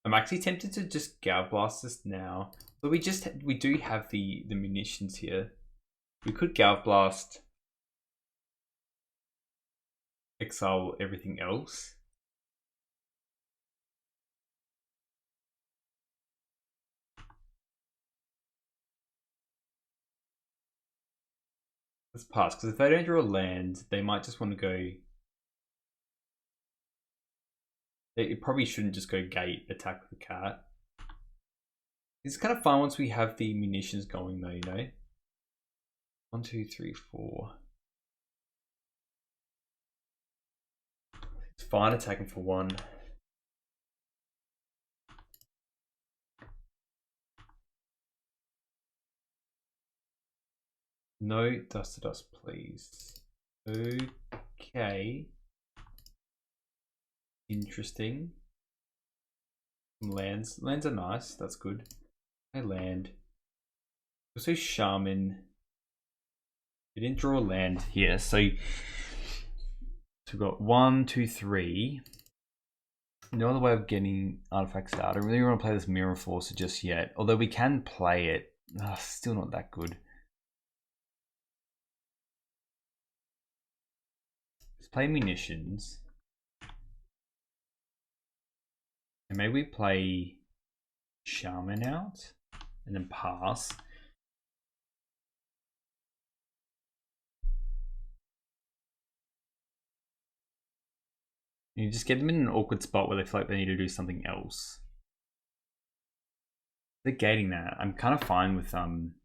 I'm actually tempted to just Gal Blast this now, but we do have the munitions here. We could Gal Blast, exile everything else. Let's pass, because if they don't draw a land, they might just want to go. They probably shouldn't just go gate, attack the cat. It's kind of fun once we have the munitions going though, you know? 1, 2, 3, 4. It's fine attacking for 1. No dust to dust, please. Okay. Interesting. Lands. Lands are nice. That's good. I land. Also Shaman. We didn't draw a land here, so we've got 1, 2, 3. No other way of getting artifacts out. I don't really want to play this Mirror Forcer just yet. Although we can play it. Still not that good. Let's play munitions. And maybe we play Shaman out and then pass. You just get them in an awkward spot where they feel like they need to do something else. Negating that, I'm kind of fine with I'm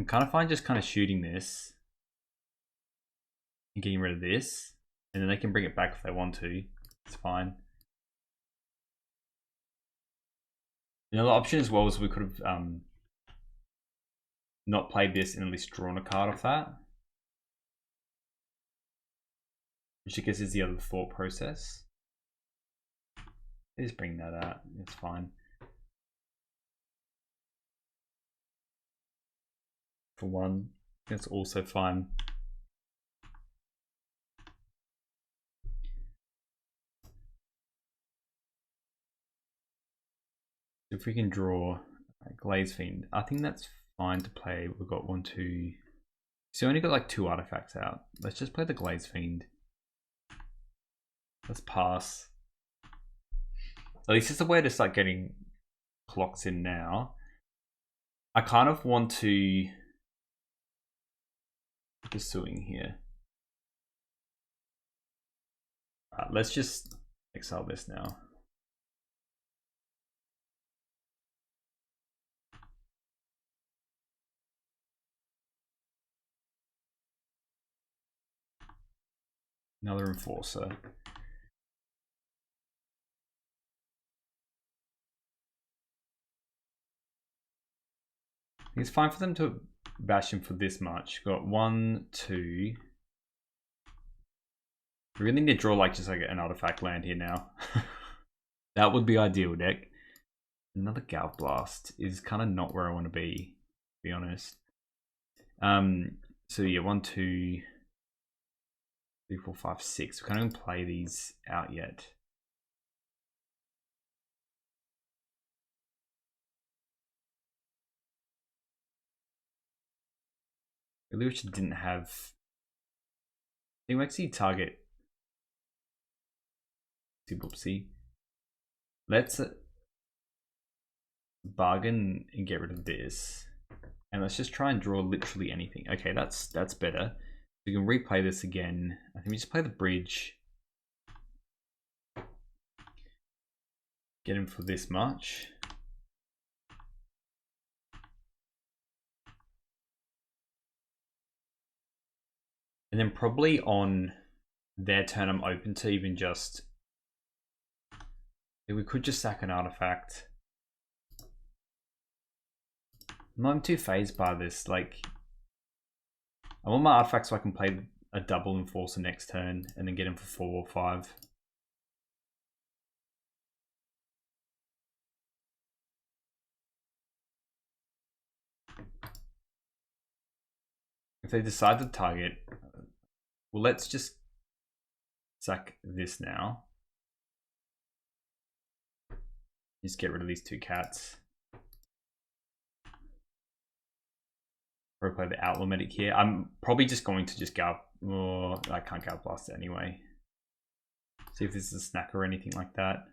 kind of fine just kind of shooting this and getting rid of this, and then they can bring it back if they want to. It's fine. Another option as well is we could have not played this and at least drawn a card off that, which I guess is the other thought process. Just bring that out. It's fine. For 1, that's also fine. If we can draw a Glaze Fiend, I think that's fine to play. We've got 1, 2. So we only got like 2 artifacts out. Let's just play the Glaze Fiend. Let's pass. At least it's a way to start getting clocks in now. I kind of want to pursuing here. Let's just exile this now. Another Enforcer. It's fine for them to bash him for this much. Got 1, 2. We really need to draw like just like an artifact land here now. That would be ideal, deck. Another Gal Blast is kind of not where I want to be honest. So yeah, 1, 2. 3, 4, 5, 6. We can't even play these out yet. Really wish it didn't have. I think we actually target. Whoopsie. Let's bargain and get rid of this. And let's just try and draw literally anything. Okay, that's better. We can replay this again. I think we just play the bridge. Get him for this much. And then probably on their turn, I'm open to even just... We could just sack an artifact. I'm too phased by this. Like, I want my artifact so I can play a double enforcer next turn and then get him for 4 or 5. If they decide to target, well, let's just sack this now. Just get rid of these 2 cats. Probably play the Outlaw Medic here. I'm probably just going to just go. Oh, I can't go blast it anyway. See if this is a snack or anything like that.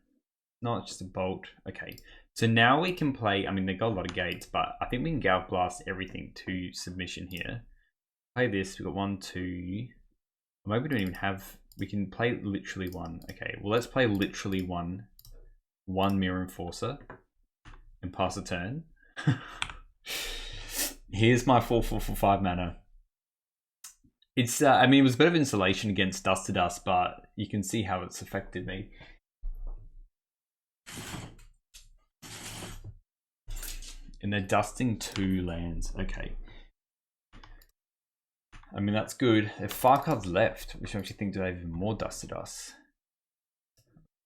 No, it's just a bolt. Okay, so now we can play. I mean, they got a lot of gates, but I think we can Galv Blast everything to submission here. Play this. We got 1, 2. Maybe we don't even have. We can play literally 1. Okay, well, let's play literally 1 Mirror Enforcer and pass a turn. Here's my 4, 4, 4, 5 mana. It's, I mean, it was a bit of insulation against Dust to Dust, but you can see how it's affected me. And they're dusting 2 lands. Okay. I mean, that's good. There are 5 cards left, which I actually think do have even more Dust to Dust.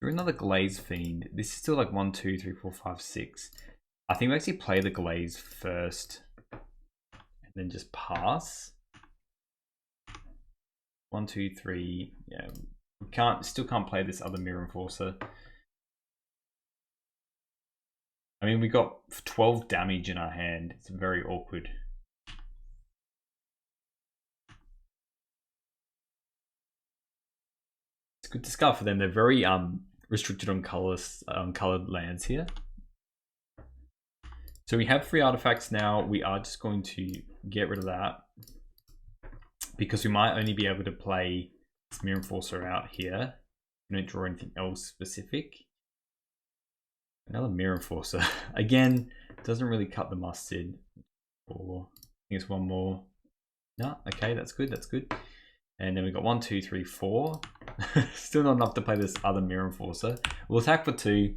You're another Glaze Fiend. This is still like 1, 2, 3, 4, 5, 6. I think we actually play the Glaze first. And then just pass. 1, 2, 3. Yeah, we still can't play this other Mirror Enforcer. I mean, we got 12 damage in our hand. It's very awkward. It's good discard for them. They're very restricted on colored lands here. So we have 3 artifacts now. We are just going to get rid of that because we might only be able to play this Mirror Enforcer out here. We don't draw anything else specific. Another Mirror Enforcer. Again, doesn't really cut the mustard. Or I think it's 1 more. No, okay, that's good, that's good. And then we got 1, 2, 3, 4. Still not enough to play this other Mirror Enforcer. We'll attack for 2.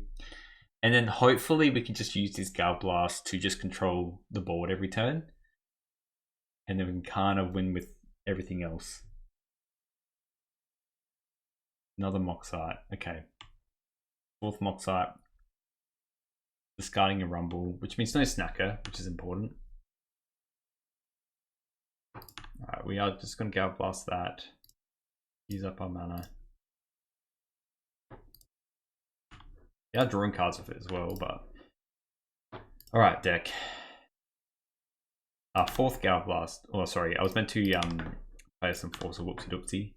And then hopefully we can just use this Galv Blast to just control the board every turn. And then we can kind of win with everything else. Another Moxite. Okay. 4th Moxite. Discarding a Rumble, which means no Snacker, which is important. Alright, we are just going to Galv Blast that. Use up our mana. Yeah, drawing cards with it as well, but... Alright, deck. 4th Galv Blast. Oh, sorry, I was meant to play some Force of Whoopsie Doopsie.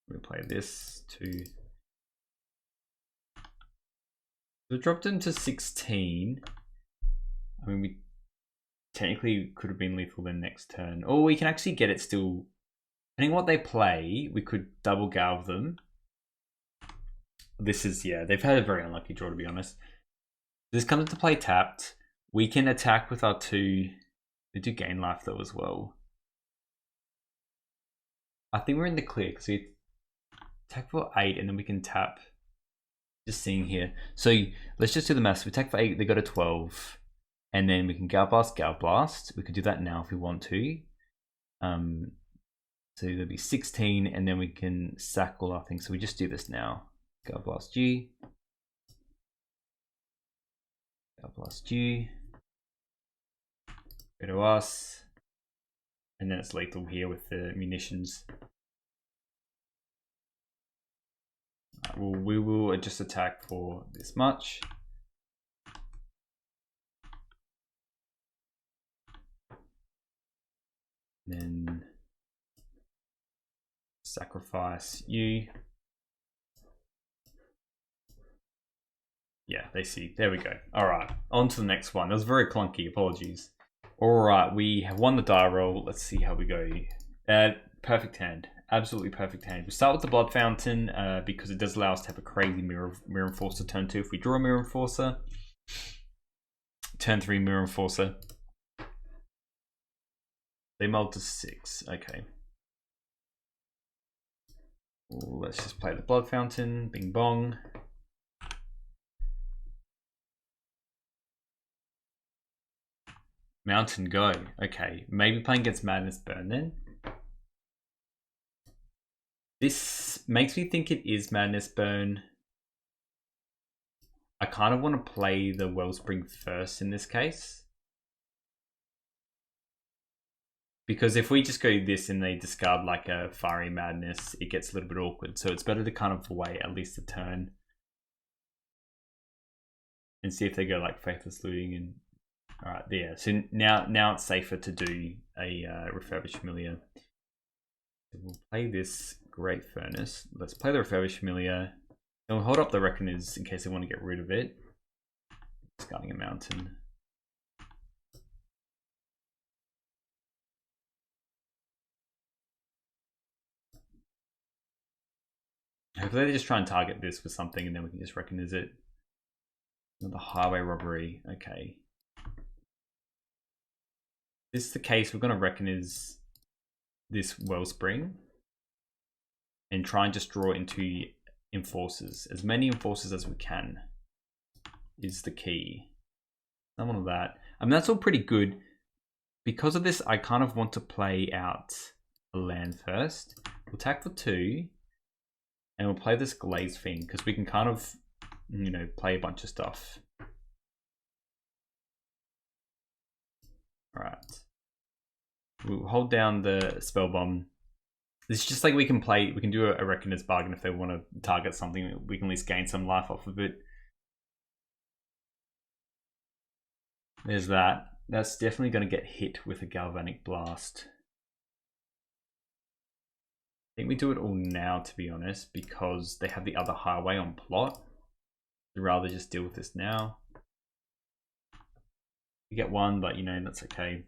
We'll play this too. We dropped into 16. I mean, we technically could have been lethal then next turn. Or we can actually get it still. Depending on what they play, we could double Galv them. This is, yeah, they've had a very unlucky draw, to be honest. This comes into play tapped. We can attack with our 2. They do gain life though as well. I think we're in the clear because we attack for 8 and then we can tap. Just seeing here. So let's just do the maths. We attack for 8, they go to 12. And then we can Galv Blast. We could do that now if we want to. So there'll be 16 and then we can sack all our things. So we just do this now. Galv Blast G. Galv Blast G. Go to us. And then it's lethal here with the munitions. Well, we will just attack for this much. Then sacrifice you. Yeah, they see. There we go. All right, on to the next one. That was very clunky. Apologies. All right, we have won the die roll. Let's see how we go. Perfect hand. Absolutely perfect hand. We start with the Blood Fountain because it does allow us to have a crazy Mirror Enforcer turn 2. If we draw a Mirror Enforcer, turn 3 Mirror Enforcer. They mulled to 6. Okay. Let's just play the Blood Fountain. Bing bong. Mountain go. Okay, maybe playing against Madness Burn then. This makes me think it is Madness Burn. I kind of want to play the Wellspring first in this case. Because if we just go this and they discard like a Fiery Madness, it gets a little bit awkward. So it's better to kind of wait at least a turn. And see if they go like Faithless Looting and... Alright, yeah. So now it's safer to do a Refurbished Familiar. So we'll play this Great Furnace. Let's play the Refurbished Familiar. And we'll hold up the Reckoners in case they want to get rid of it. Discarding a Mountain. Hopefully they just try and target this with something and then we can just Reckoners it. Another Highway Robbery. Okay. If this is the case, we're going to Reckoners this Wellspring and try and just draw into Enforcers. As many Enforcers as we can is the key. None of that. I mean, that's all pretty good. Because of this, I kind of want to play out a land first. We'll attack for 2. And we'll play this Glaze Fiend because we can kind of, you know, play a bunch of stuff. Alright. We'll hold down the Spell Bomb. It's just like we can do a Reckoner's Bargain if they want to target something. We can at least gain some life off of it. There's that. That's definitely going to get hit with a Galvanic Blast. I think we do it all now, to be honest, because they have the other highway on plot. I'd rather just deal with this now. We get 1, but you know, that's okay.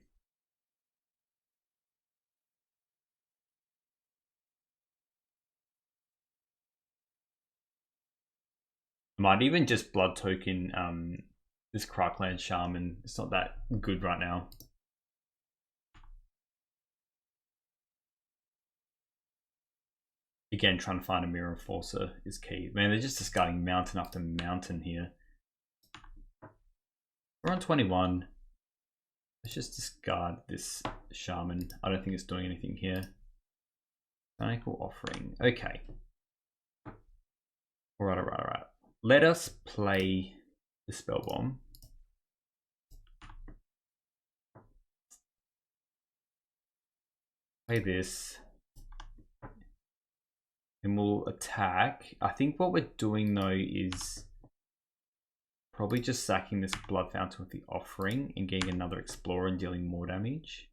Might even just blood token this Crackland Shaman. It's not that good right now. Again, trying to find a Mirror Enforcer is key. Man, they're just discarding mountain after mountain here. We're on 21. Let's just discard this Shaman. I don't think it's doing anything here. Mechanical Offering. Okay. Alright. Let us play the Spell Bomb. Play this. And we'll attack. I think what we're doing though is probably just sacking this Blood Fountain with the Offering and getting another Explorer and dealing more damage.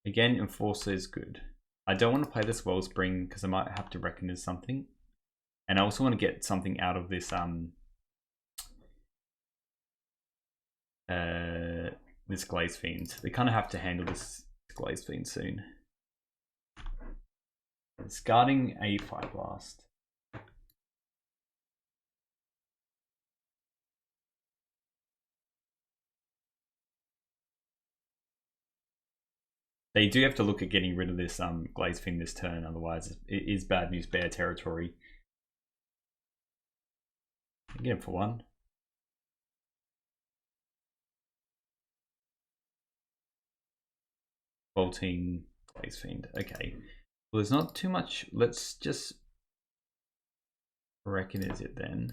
Again, Enforcer is good. I don't want to play this Wellspring because I might have to reckon there's something. And I also want to get something out of this this Glaze Fiend. They kind of have to handle this Glaze Fiend soon. Discarding a Fire Blast. They do have to look at getting rid of this Glaze Fiend this turn, otherwise it is bad news bear territory. Get him for 1. Bolting Glaze Fiend. Okay. Well, there's not too much. Let's just reckon is it then.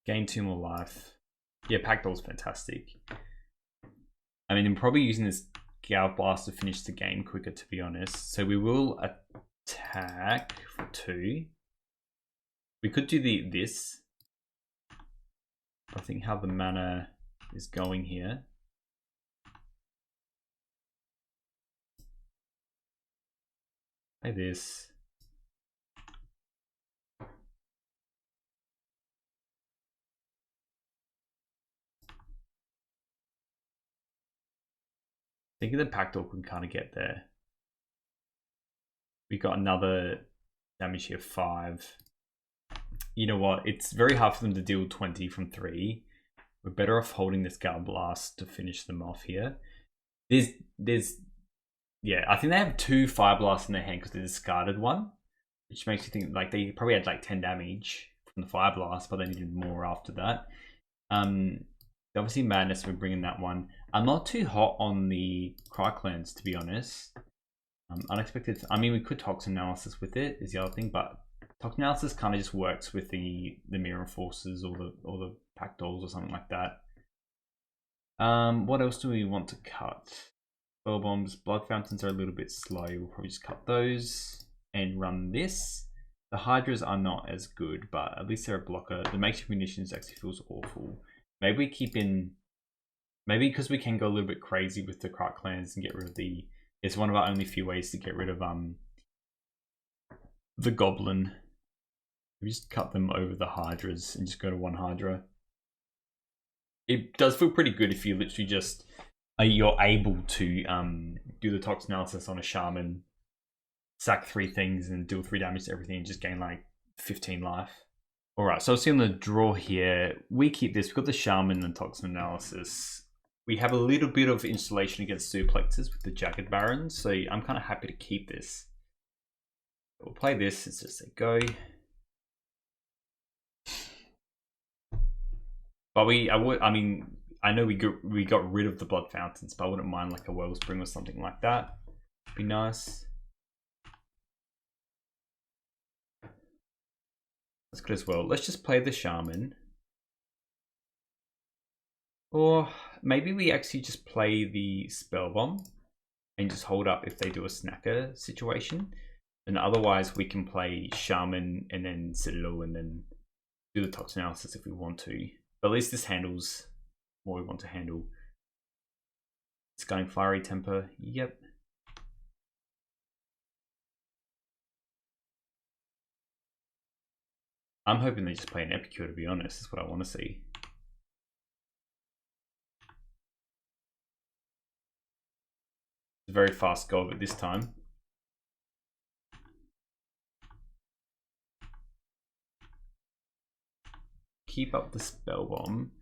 Gain 2 more life. Yeah, Packdoll's fantastic. I mean, I'm probably using this Gale Blast to finish the game quicker, to be honest. So we will attack for 2. We could do this. I think how the mana is going here. Play this. I think the Packdoll can kind of get there. We got another damage here, 5. You know what? It's very hard for them to deal 20 from 3. We're better off holding this Gale Blast to finish them off here. Yeah, I think they have 2 Fire Blasts in their hand because they discarded one, which makes you think like they probably had like 10 damage from the Fire Blast, but they needed more after that. Obviously Madness, we're bringing that one. I'm not too hot on the Cryclans, to be honest. Unexpected. I mean, we could Toxin Analysis with it, is the other thing, but Toxin Analysis kind of just works with the Mirror Forces or the Pack Dolls or something like that. What else do we want to cut? Spell Bombs, Blood Fountains are a little bit slow. We'll probably just cut those and run this. The Hydras are not as good, but at least they're a blocker. The makeshift munitions actually feels awful. Maybe we keep in. Maybe because we can go a little bit crazy with the Cryclans and get rid of the. It's one of our only few ways to get rid of the Goblin. We just cut them over the Hydras and just go to 1 Hydra. It does feel pretty good if you literally just you're able to do the Toxin Analysis on a Shaman, sack 3 things and deal 3 damage to everything and just gain like 15 life. Alright, so see on the draw here, we keep this. We've got the Shaman and Toxin Analysis. We have a little bit of installation against Suplexes with the Jagged Barons, so I'm kind of happy to keep this. We'll play this, it's just a go. But I know we got rid of the Blood Fountains, but I wouldn't mind like a Wellspring or something like that. Be nice. That's good as well. Let's just play the Shaman. Or maybe we actually just play the Spell Bomb and just hold up if they do a Snacker situation. And otherwise we can play Shaman and then Citadel and then do the Toxin Analysis if we want to. But at least this handles what we want to handle. It's going Fiery Temper. Yep. I'm hoping they just play an Epicure, to be honest. That's what I want to see. It's a very fast go of it this time. Keep up the Spell Bomb.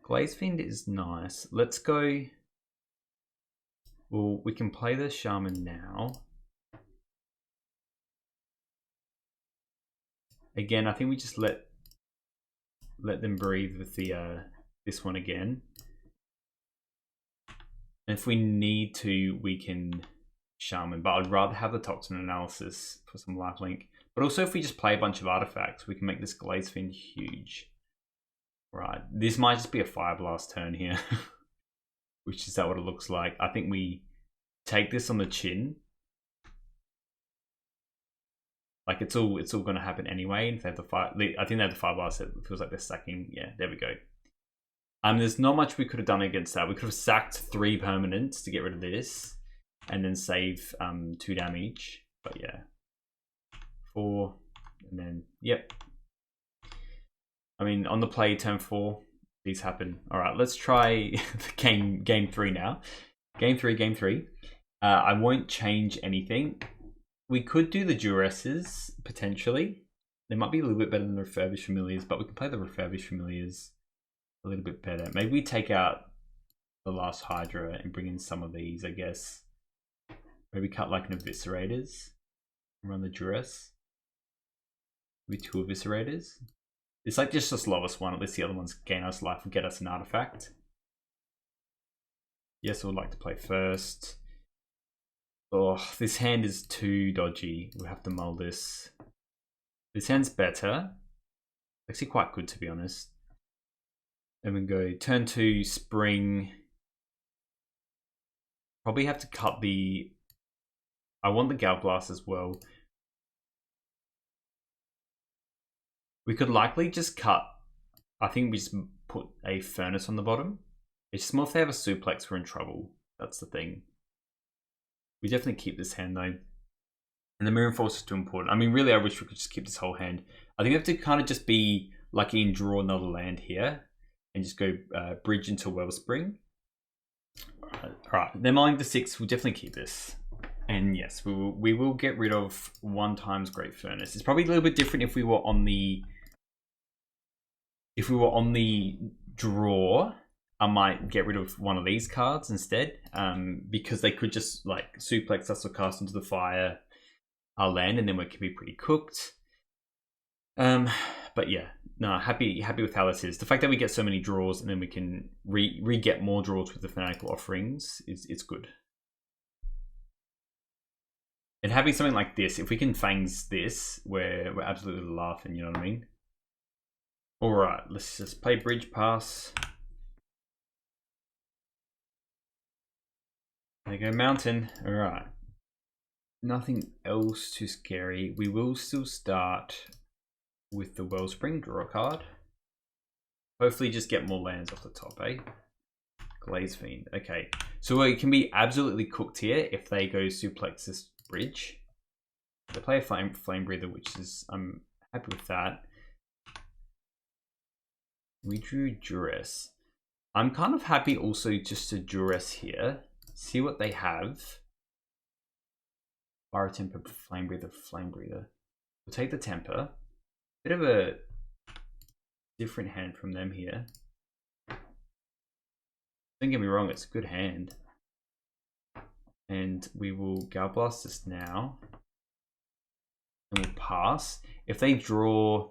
Glaze Fiend is nice. Let's go. Well, we can play the Shaman now. Again, I think we just let them breathe with the this one again. And if we need to, we can Shaman, but I'd rather have the Toxin Analysis for some lifelink. But also, if we just play a bunch of artifacts, we can make this Glaze Fiend huge. Right, this might just be a Fire Blast turn here, which is that what it looks like. I think we take this on the chin. Like it's all going to happen anyway. If they have the fire, I think they have the Fire Blast. It feels like they're sacking. Yeah, there we go. There's not much we could have done against that. We could have sacked 3 permanents to get rid of this, and then save 2 damage. But yeah, 4, and then yep. I mean, on the play, turn 4, these happen. All right, let's try game 3 now. Game 3. I won't change anything. We could do the Duresses, potentially. They might be a little bit better than the Refurbished Familiars, but we can play the Refurbished Familiars a little bit better. Maybe we take out the last Hydra and bring in some of these, I guess. Maybe cut like an Eviscerators and run the Duress. Maybe 2 Eviscerators. It's like just the slowest one, at least the other ones gain us life and get us an artifact. Yes, I would like to play first. Oh, this hand is too dodgy. We'll have to mull this. This hand's better. Actually quite good, to be honest. Then we go turn 2, spring. Probably have to cut the... I want the Galblast as well. We could likely just cut... I think we just put a Furnace on the bottom. It's just more if they have a Suplex, we're in trouble. That's the thing. We definitely keep this hand though. And the Mirror Force is too important. I mean, really, I wish we could just keep this whole hand. I think we have to kind of just be lucky and draw another land here. And just go bridge into Wellspring. Alright, they're mulling the 6. We'll definitely keep this. And yes, we will get rid of 1x Great Furnace. It's probably a little bit different if we were on the... If we were on the draw, I might get rid of one of these cards instead. Because they could just like suplex us or cast into the fire our land, and then we can be pretty cooked. But yeah, no, happy with how this is. The fact that we get so many draws and then we can re-get more draws with the Fanatical Offerings it's good. And having something like this, if we can Fangs this, we're absolutely laughing, you know what I mean? Alright, let's just play bridge pass. There you go, mountain. Alright. Nothing else too scary. We will still start with the Wellspring, draw a card. Hopefully just get more lands off the top, eh? Glaze Fiend. Okay. So it can be absolutely cooked here if they go suplex this bridge. They play a flame breather, which is I'm happy with that. We drew Duress. I'm kind of happy also just to Duress here. See what they have. Fire Temper, Flame Breather, Flame Breather. We'll take the Temper. Bit of a different hand from them here. Don't get me wrong, it's a good hand. And we will Galblast this now. And we'll pass. If they draw...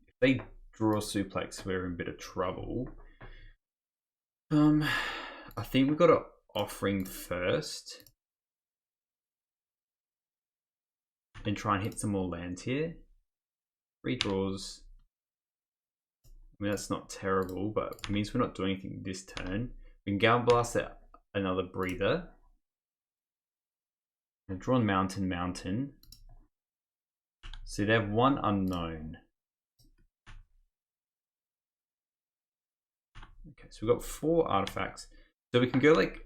If they draw Suplex, we're in a bit of trouble. I think we've got an Offering first. And try and hit some more lands here. 3 draws. I mean, that's not terrible, but it means we're not doing anything this turn. We can Galblast out another breather. And draw mountain. So they have 1 unknown. Okay, so we've got 4 artifacts. So we can go like...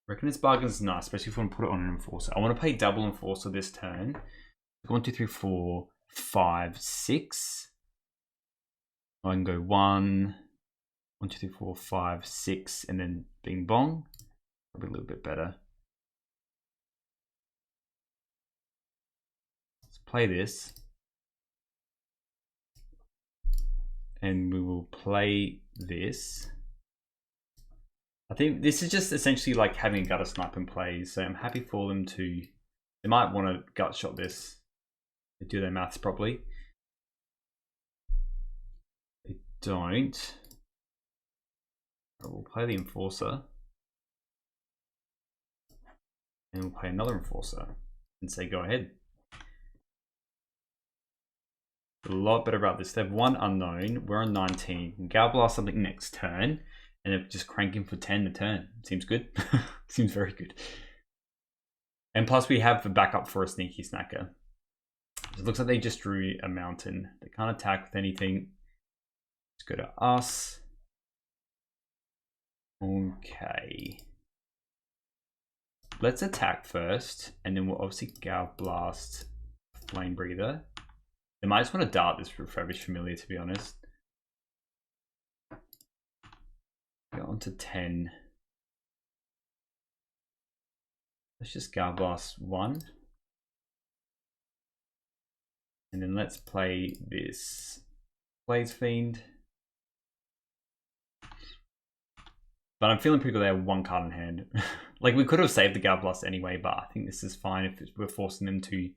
I reckon this bargain's nice, especially if we want to put it on an Enforcer. I want to play double Enforcer this turn. 1, 2, 3, 4, 5, 6. I can go 1, 1, 2, 3, 4, 5, 6, and then bing bong. Probably a little bit better. Let's play this. And we will play this. I think this is just essentially like having a gutter snipe in play, so I'm happy for them to... They might want to gut shot this. They do their maths properly. They don't. We'll play the Enforcer. And we'll play another Enforcer. And say go ahead. A lot better about this. They have 1 unknown. We're on 19. Galblast something next turn. And then just crank him for 10 a turn. Seems good. Seems very good. And plus we have the backup for a sneaky snacker. So it looks like they just drew a mountain. They can't attack with anything. Let's go to us. Okay. Let's attack first. And then we'll obviously Galblast Flame Breather. They might just want to dart this Refurbished Familiar, to be honest. Go on to 10. Let's just Galblast 1. And then let's play this Glaze Fiend. But I'm feeling pretty good they have 1 card in hand. Like, we could have saved the Galblast anyway, but I think this is fine if we're forcing them to...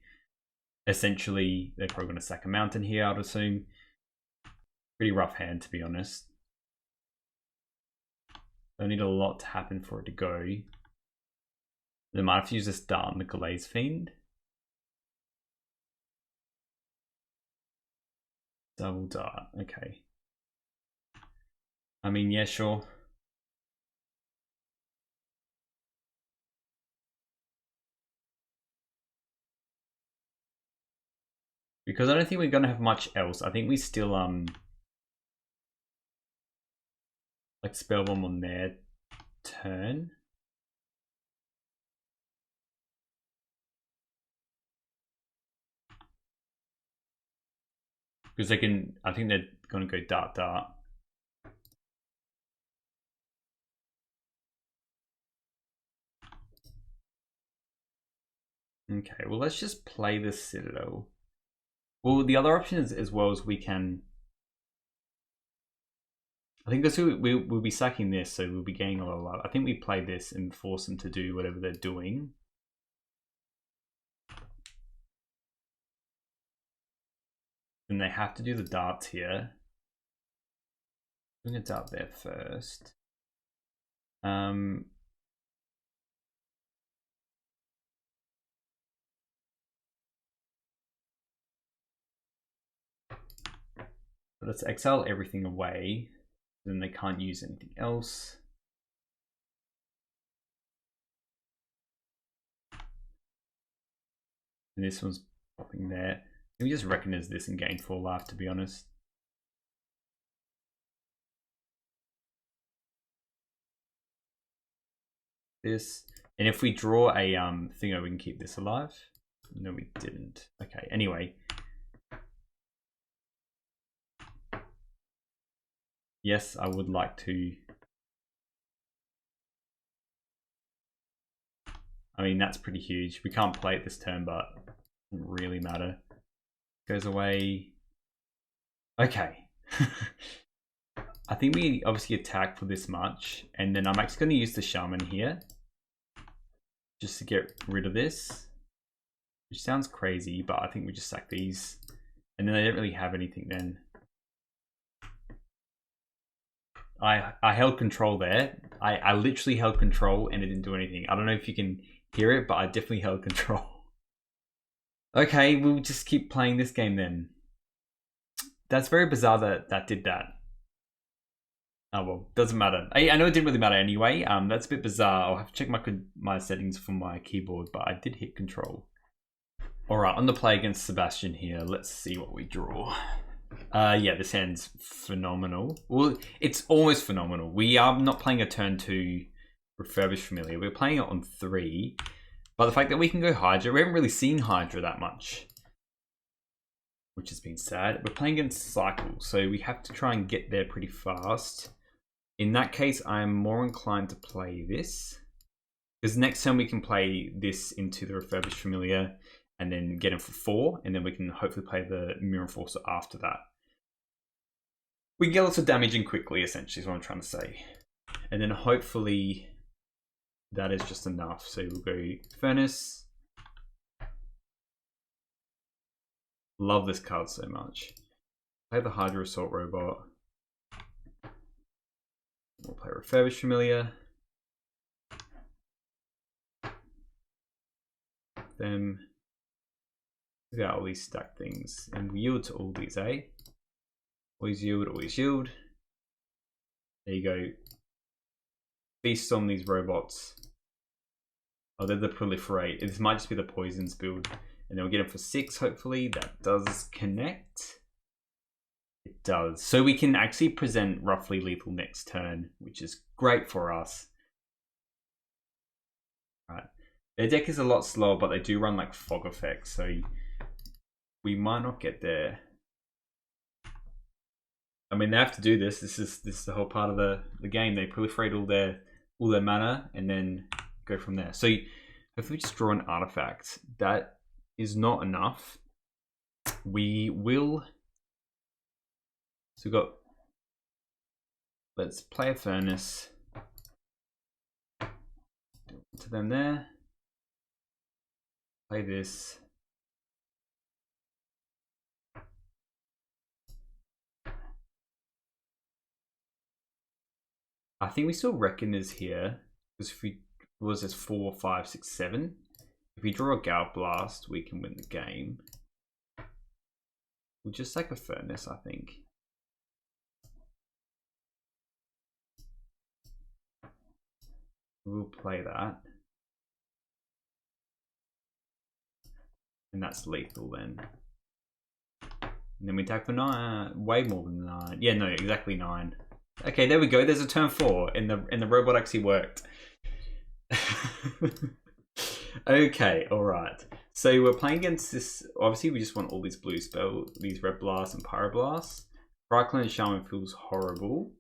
Essentially, they're probably going to sack a mountain here, I'd assume. Pretty rough hand, to be honest. Don't need a lot to happen for it to go. They might have to use this dart on the Glaze fiend. Double dart, okay. I mean, yeah, sure. Because I don't think we're gonna have much else. I think we still like spell bomb on their turn. Because they can, I think they're gonna go dart dart. Okay, well let's just play the Citadel. Well, the other option is, as well as we can, I think this we'll be sacking this, so we'll be gaining a lot of life. I think we play this and force them to do whatever they're doing. And they have to do the darts here. I'm gonna dart there first. But let's exile everything away. Then they can't use anything else. And this one's popping there. Let me just recognize this and gain 4 life, to be honest. This, and if we draw a thingo, we can keep this alive. No, we didn't. Okay, anyway. Yes, I would like to. I mean, that's pretty huge. We can't play it this turn, but it doesn't really matter. Goes away. Okay. I think we obviously attack for this much, and then I'm actually going to use the shaman here just to get rid of this, which sounds crazy, but I think we just sack these, and then they don't really have anything then. I held control there. I literally held control and it didn't do anything. I don't know if you can hear it, but I definitely held control. Okay, we'll just keep playing this game then. That's very bizarre that that did that. Oh well, doesn't matter. I know it didn't really matter anyway. That's a bit bizarre. I'll have to check my settings for my keyboard, but I did hit control. All right, on the play against Sebastian here. Let's see what we draw. Yeah, this hand's phenomenal. Well, it's almost phenomenal. We are not playing a turn 2 refurbished familiar. We're playing it on 3. But the fact that we can go Hydra, we haven't really seen Hydra that much, which has been sad. We're playing against Cycle, so we have to try and get there pretty fast. In that case, I'm more inclined to play this, because next time we can play this into the refurbished familiar and then get him for 4, and then we can hopefully play the Mirror Enforcer after that. We can get lots of damage in quickly, essentially, is what I'm trying to say. And then hopefully that is just enough. So we'll go Furnace. Love this card so much. Play the HYDRA Assault Robot. We'll play Refurbished Familiar. Them. Look at all these stacked things. And we yield to all these, eh? Always yield, always yield. There you go. Feast on these robots. Oh, they're the Proliferate. This might just be the Poisons build. And then we'll get them for 6, hopefully. That does connect. It does. So we can actually present roughly lethal next turn, which is great for us. Right. Their deck is a lot slower, but they do run like fog effects, so we might not get there. I mean, they have to do this. This is the whole part of the game. They proliferate all their mana and then go from there. So if we just draw an artifact, that is not enough. We will. So we've got. Let's play a Furnace. To them there. Play this. I think we still Reckoners here, because if we was this 4, 5, 6, 7. If we draw a Galv Blast, we can win the game. We'll just take a Furnace, I think. We'll play that. And that's lethal then. And then we attack for 9, way more than 9. Yeah, no, exactly 9. Okay, there we go. There's a turn 4, and the robot actually worked. Okay, all right. So we're playing against this. Obviously, we just want all these blue spells, these red blasts and pyroblasts. Brightclan and Shaman feels horrible.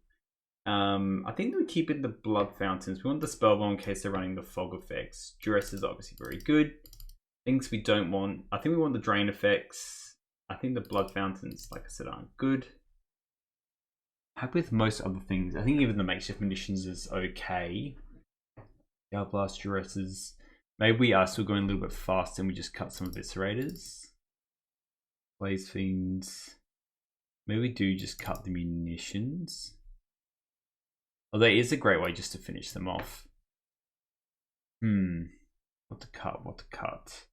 I think we keep in the blood fountains. We want the spellbomb in case they're running the fog effects. Duress is obviously very good. Things we don't want. I think we want the drain effects. I think the blood fountains, like I said, aren't good. Happy with most other things. I think even the makeshift munitions is okay. Our blast Duresses. Maybe we are still going a little bit faster and we just cut some eviscerators. Glaze fiends. Maybe we do just cut the munitions. Although it is a great way just to finish them off. What to cut, what to cut.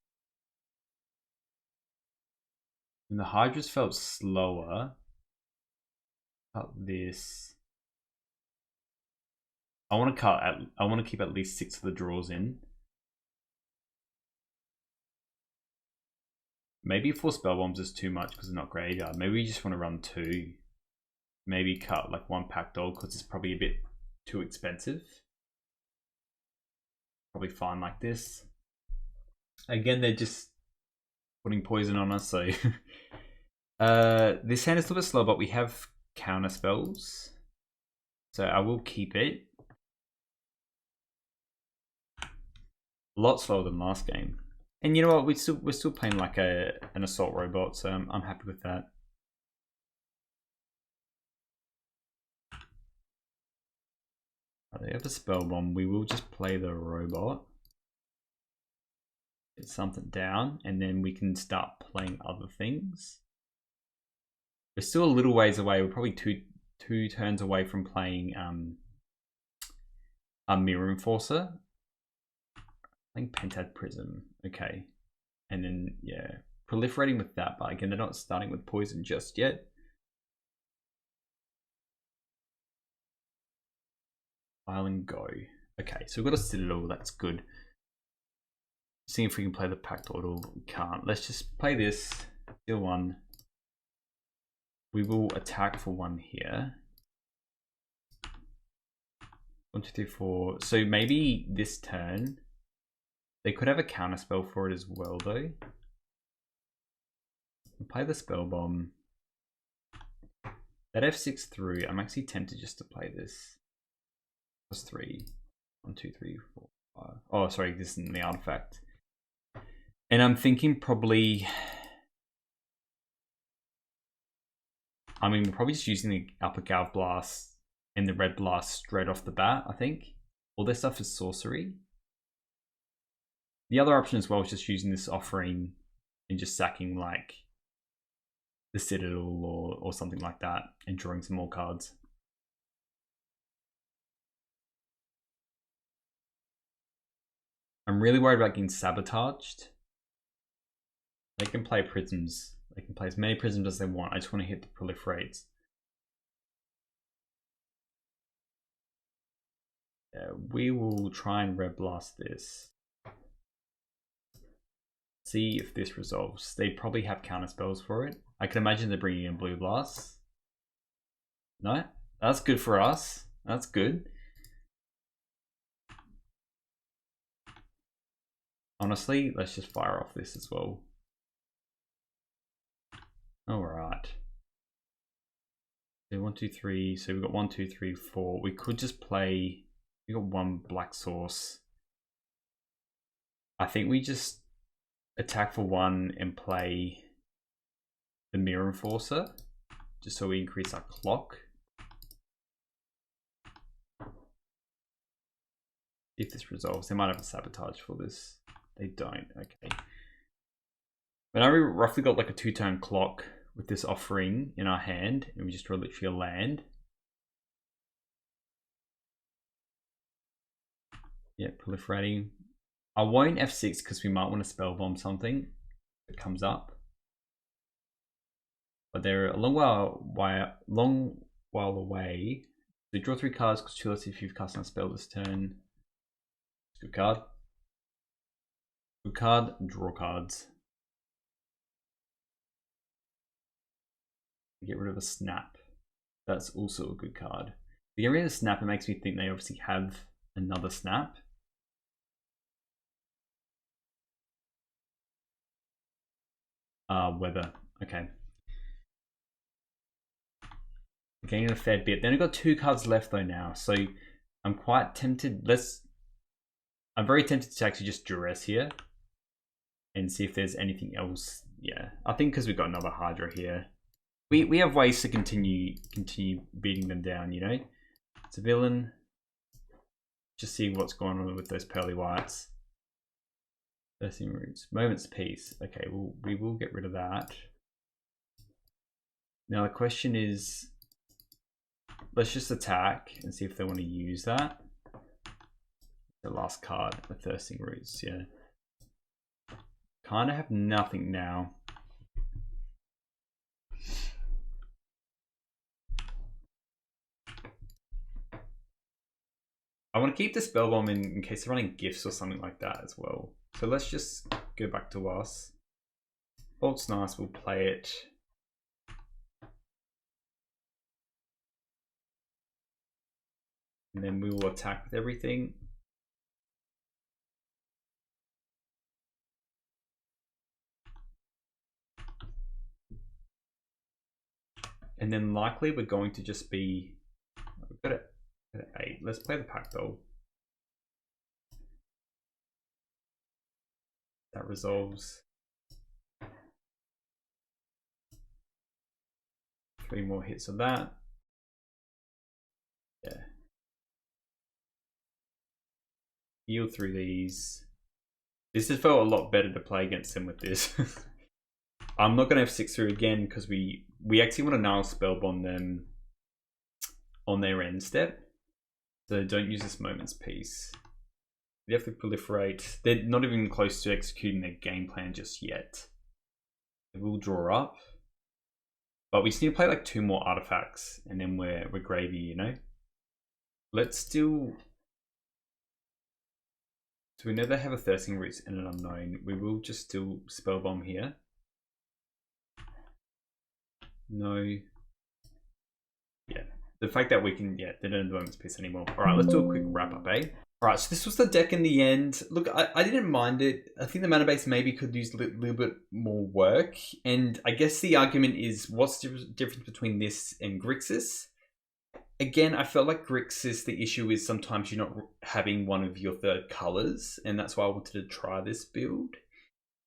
And the Hydras felt slower. Cut this. I want to keep at least 6 of the draws in. Maybe 4 spell bombs is too much because they're not graveyard. Maybe we just want to run 2. Maybe cut like 1 pack dog because it's probably a bit too expensive. Probably fine like this. Again, they're just putting poison on us, so this hand is a little bit slow, but we have counter spells, so I will keep it. A lot slower than last game, and you know what? We're still playing like an assault robot, so I'm happy with that. They have a spell bomb. We will just play the robot. Get something down, and then we can start playing other things. We're still a little ways away. We're probably two turns away from playing a Mirror Enforcer. I think Pentad Prism. Okay. And then, yeah, proliferating with that, but again, they're not starting with poison just yet. File and go. Okay, so we've got a Citadel. That's good. Seeing if we can play the Pact Order. We can't. Let's just play this. Deal 1. We will attack for 1 here. 1, 2, 3, 4. So maybe this turn they could have a counter spell for it as well, though. We'll play the spell bomb. That F6 through. I'm actually tempted just to play this. Plus 3. 1, 2, 3, 4, 5. Oh, sorry, this isn't the artifact. And I'm thinking probably. I mean, we're probably just using the upper Galv Blast and the red blast straight off the bat, I think. All this stuff is sorcery. The other option as well is just using this offering and just sacking like the Citadel or something like that and drawing some more cards. I'm really worried about getting sabotaged. They can play prisms. They can play as many prisms as they want. I just want to hit the proliferates. Yeah, we will try and red blast this. See if this resolves. They probably have counter spells for it. I can imagine they're bringing in blue blasts. No, that's good for us. That's good. Honestly, let's just fire off this as well. All right. So 1, 2, 3. So we've got 1, 2, 3, 4. We could just play. We got 1 black source. I think we just attack for 1 and play the Mirror Enforcer, just so we increase our clock. If this resolves, they might have a sabotage for this. They don't. Okay. But now we roughly got like a 2-turn clock with this offering in our hand, and we just draw literally a land. Yeah, proliferating. I won't F6 because we might want to spell bomb something that comes up. But they're a long while away. So draw 3 cards because 2 less if you've cast a spell this turn. Good card. Good card. Draw cards. Get rid of a snap. That's also a good card. To get rid of the snap, it makes me think they obviously have another snap. Weather. Okay. Gaining a fair bit. Then I've got 2 cards left though now, so I'm quite tempted. I'm very tempted to actually just duress here and see if there's anything else. Yeah, I think because we've got another Hydra here, we have ways to continue beating them down. You know, it's a villain. Just see what's going on with those pearly whites. 13 roots. Moment's Peace. Okay, we will get rid of that. Now the question is, let's just attack and see if they want to use that. The last card, the Thirsting Roots, yeah. Kind of have nothing now. I want to keep the Spell Bomb in case they're running gifts or something like that as well. So let's just go back to us. Bolt's nice, we'll play it. And then we will attack with everything. And then likely we're going to just be, we've got it at 8. Let's play the pack though. That resolves. 3 more hits of that. Yeah. Heal through these. This has felt a lot better to play against them with this. I'm not going to F6 through again because we actually want to now spellbomb them on their end step. So don't use this Moment's Peace. They have to proliferate. They're not even close to executing their game plan just yet. They will draw up. But we just need to play like 2 more artifacts and then we're gravy, you know? Let's still... So we know they have a Thirsting Roots and an Unknown. We will just still spellbomb here. No. Yeah. The fact that we can, yeah, they don't have the Moment's Peace anymore. All right, let's do a quick wrap up, eh? All right, so this was the deck in the end. Look, I didn't mind it. I think the mana base maybe could use a little bit more work. And I guess the argument is, what's the difference between this and Grixis? Again, I felt like Grixis, the issue is sometimes you're not having one of your 3rd colors. And that's why I wanted to try this build.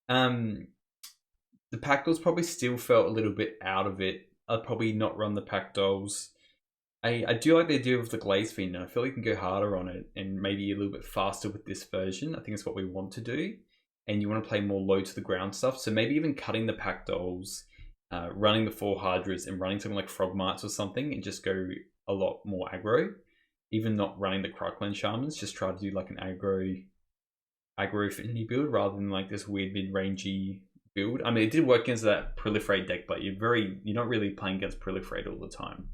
The pack dolls probably still felt a little bit out of it. I'd probably not run the pack dolls. I do like the idea of the Glaze fiend, and I feel like you can go harder on it and maybe a little bit faster with this version. I think it's what we want to do. And you want to play more low to the ground stuff. So maybe even cutting the pack dolls, running the 4 Hydras and running something like Frogmites or something and just go a lot more aggro. Even not running the Crackland Shamans, just try to do like an aggro affinity build rather than like this weird mid-rangey build. I mean, it did work against that Proliferate deck, but you're not really playing against Proliferate all the time.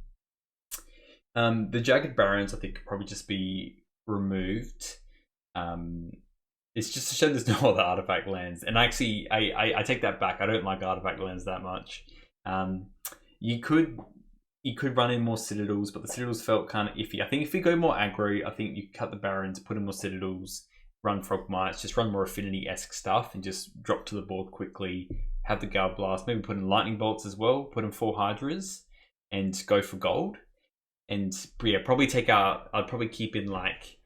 The Jagged Barrens, I think, could probably just be removed. It's just to show there's no other artifact lands. And actually, I take that back. I don't like artifact lands that much. You could run in more Citadels, but the Citadels felt kind of iffy. I think if we go more aggro, I think you cut the Barrens, put in more Citadels, run Frogmites, just run more Affinity-esque stuff and just drop to the board quickly, have the Gale Blast, maybe put in Lightning Bolts as well, put in 4 Hydras, and go for gold. And yeah, probably I'd probably keep in like,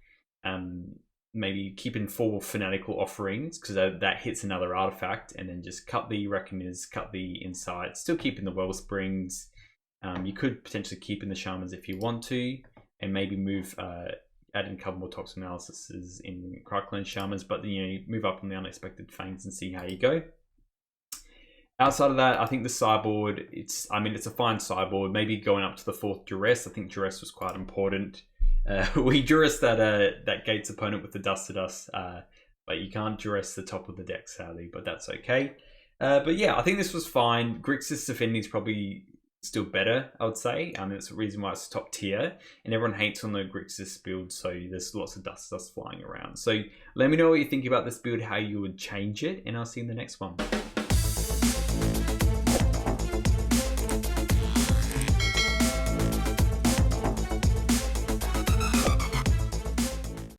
maybe keep in 4 Fanatical Offerings because that hits another artifact, and then just cut the Reckoners, cut the Insight, still keep in the Wellsprings. You could potentially keep in the Shamans if you want to, and maybe move, add in a couple more Toxic Analyses in Crackland Shamans, but then, you know, move up on the Unexpected Fangs and see how you go. Outside of that, I think the sideboard, it's a fine sideboard. Maybe going up to the 4th Duress. I think Duress was quite important. We duress that Gates opponent with the Dust to Dust, but you can't duress the top of the deck, sadly, but that's okay. But yeah, I think this was fine. Grixis Affinity is probably still better, I would say. That's the reason why it's top tier, and everyone hates on the Grixis build, so there's lots of dust flying around. So let me know what you think about this build, how you would change it, and I'll see you in the next one.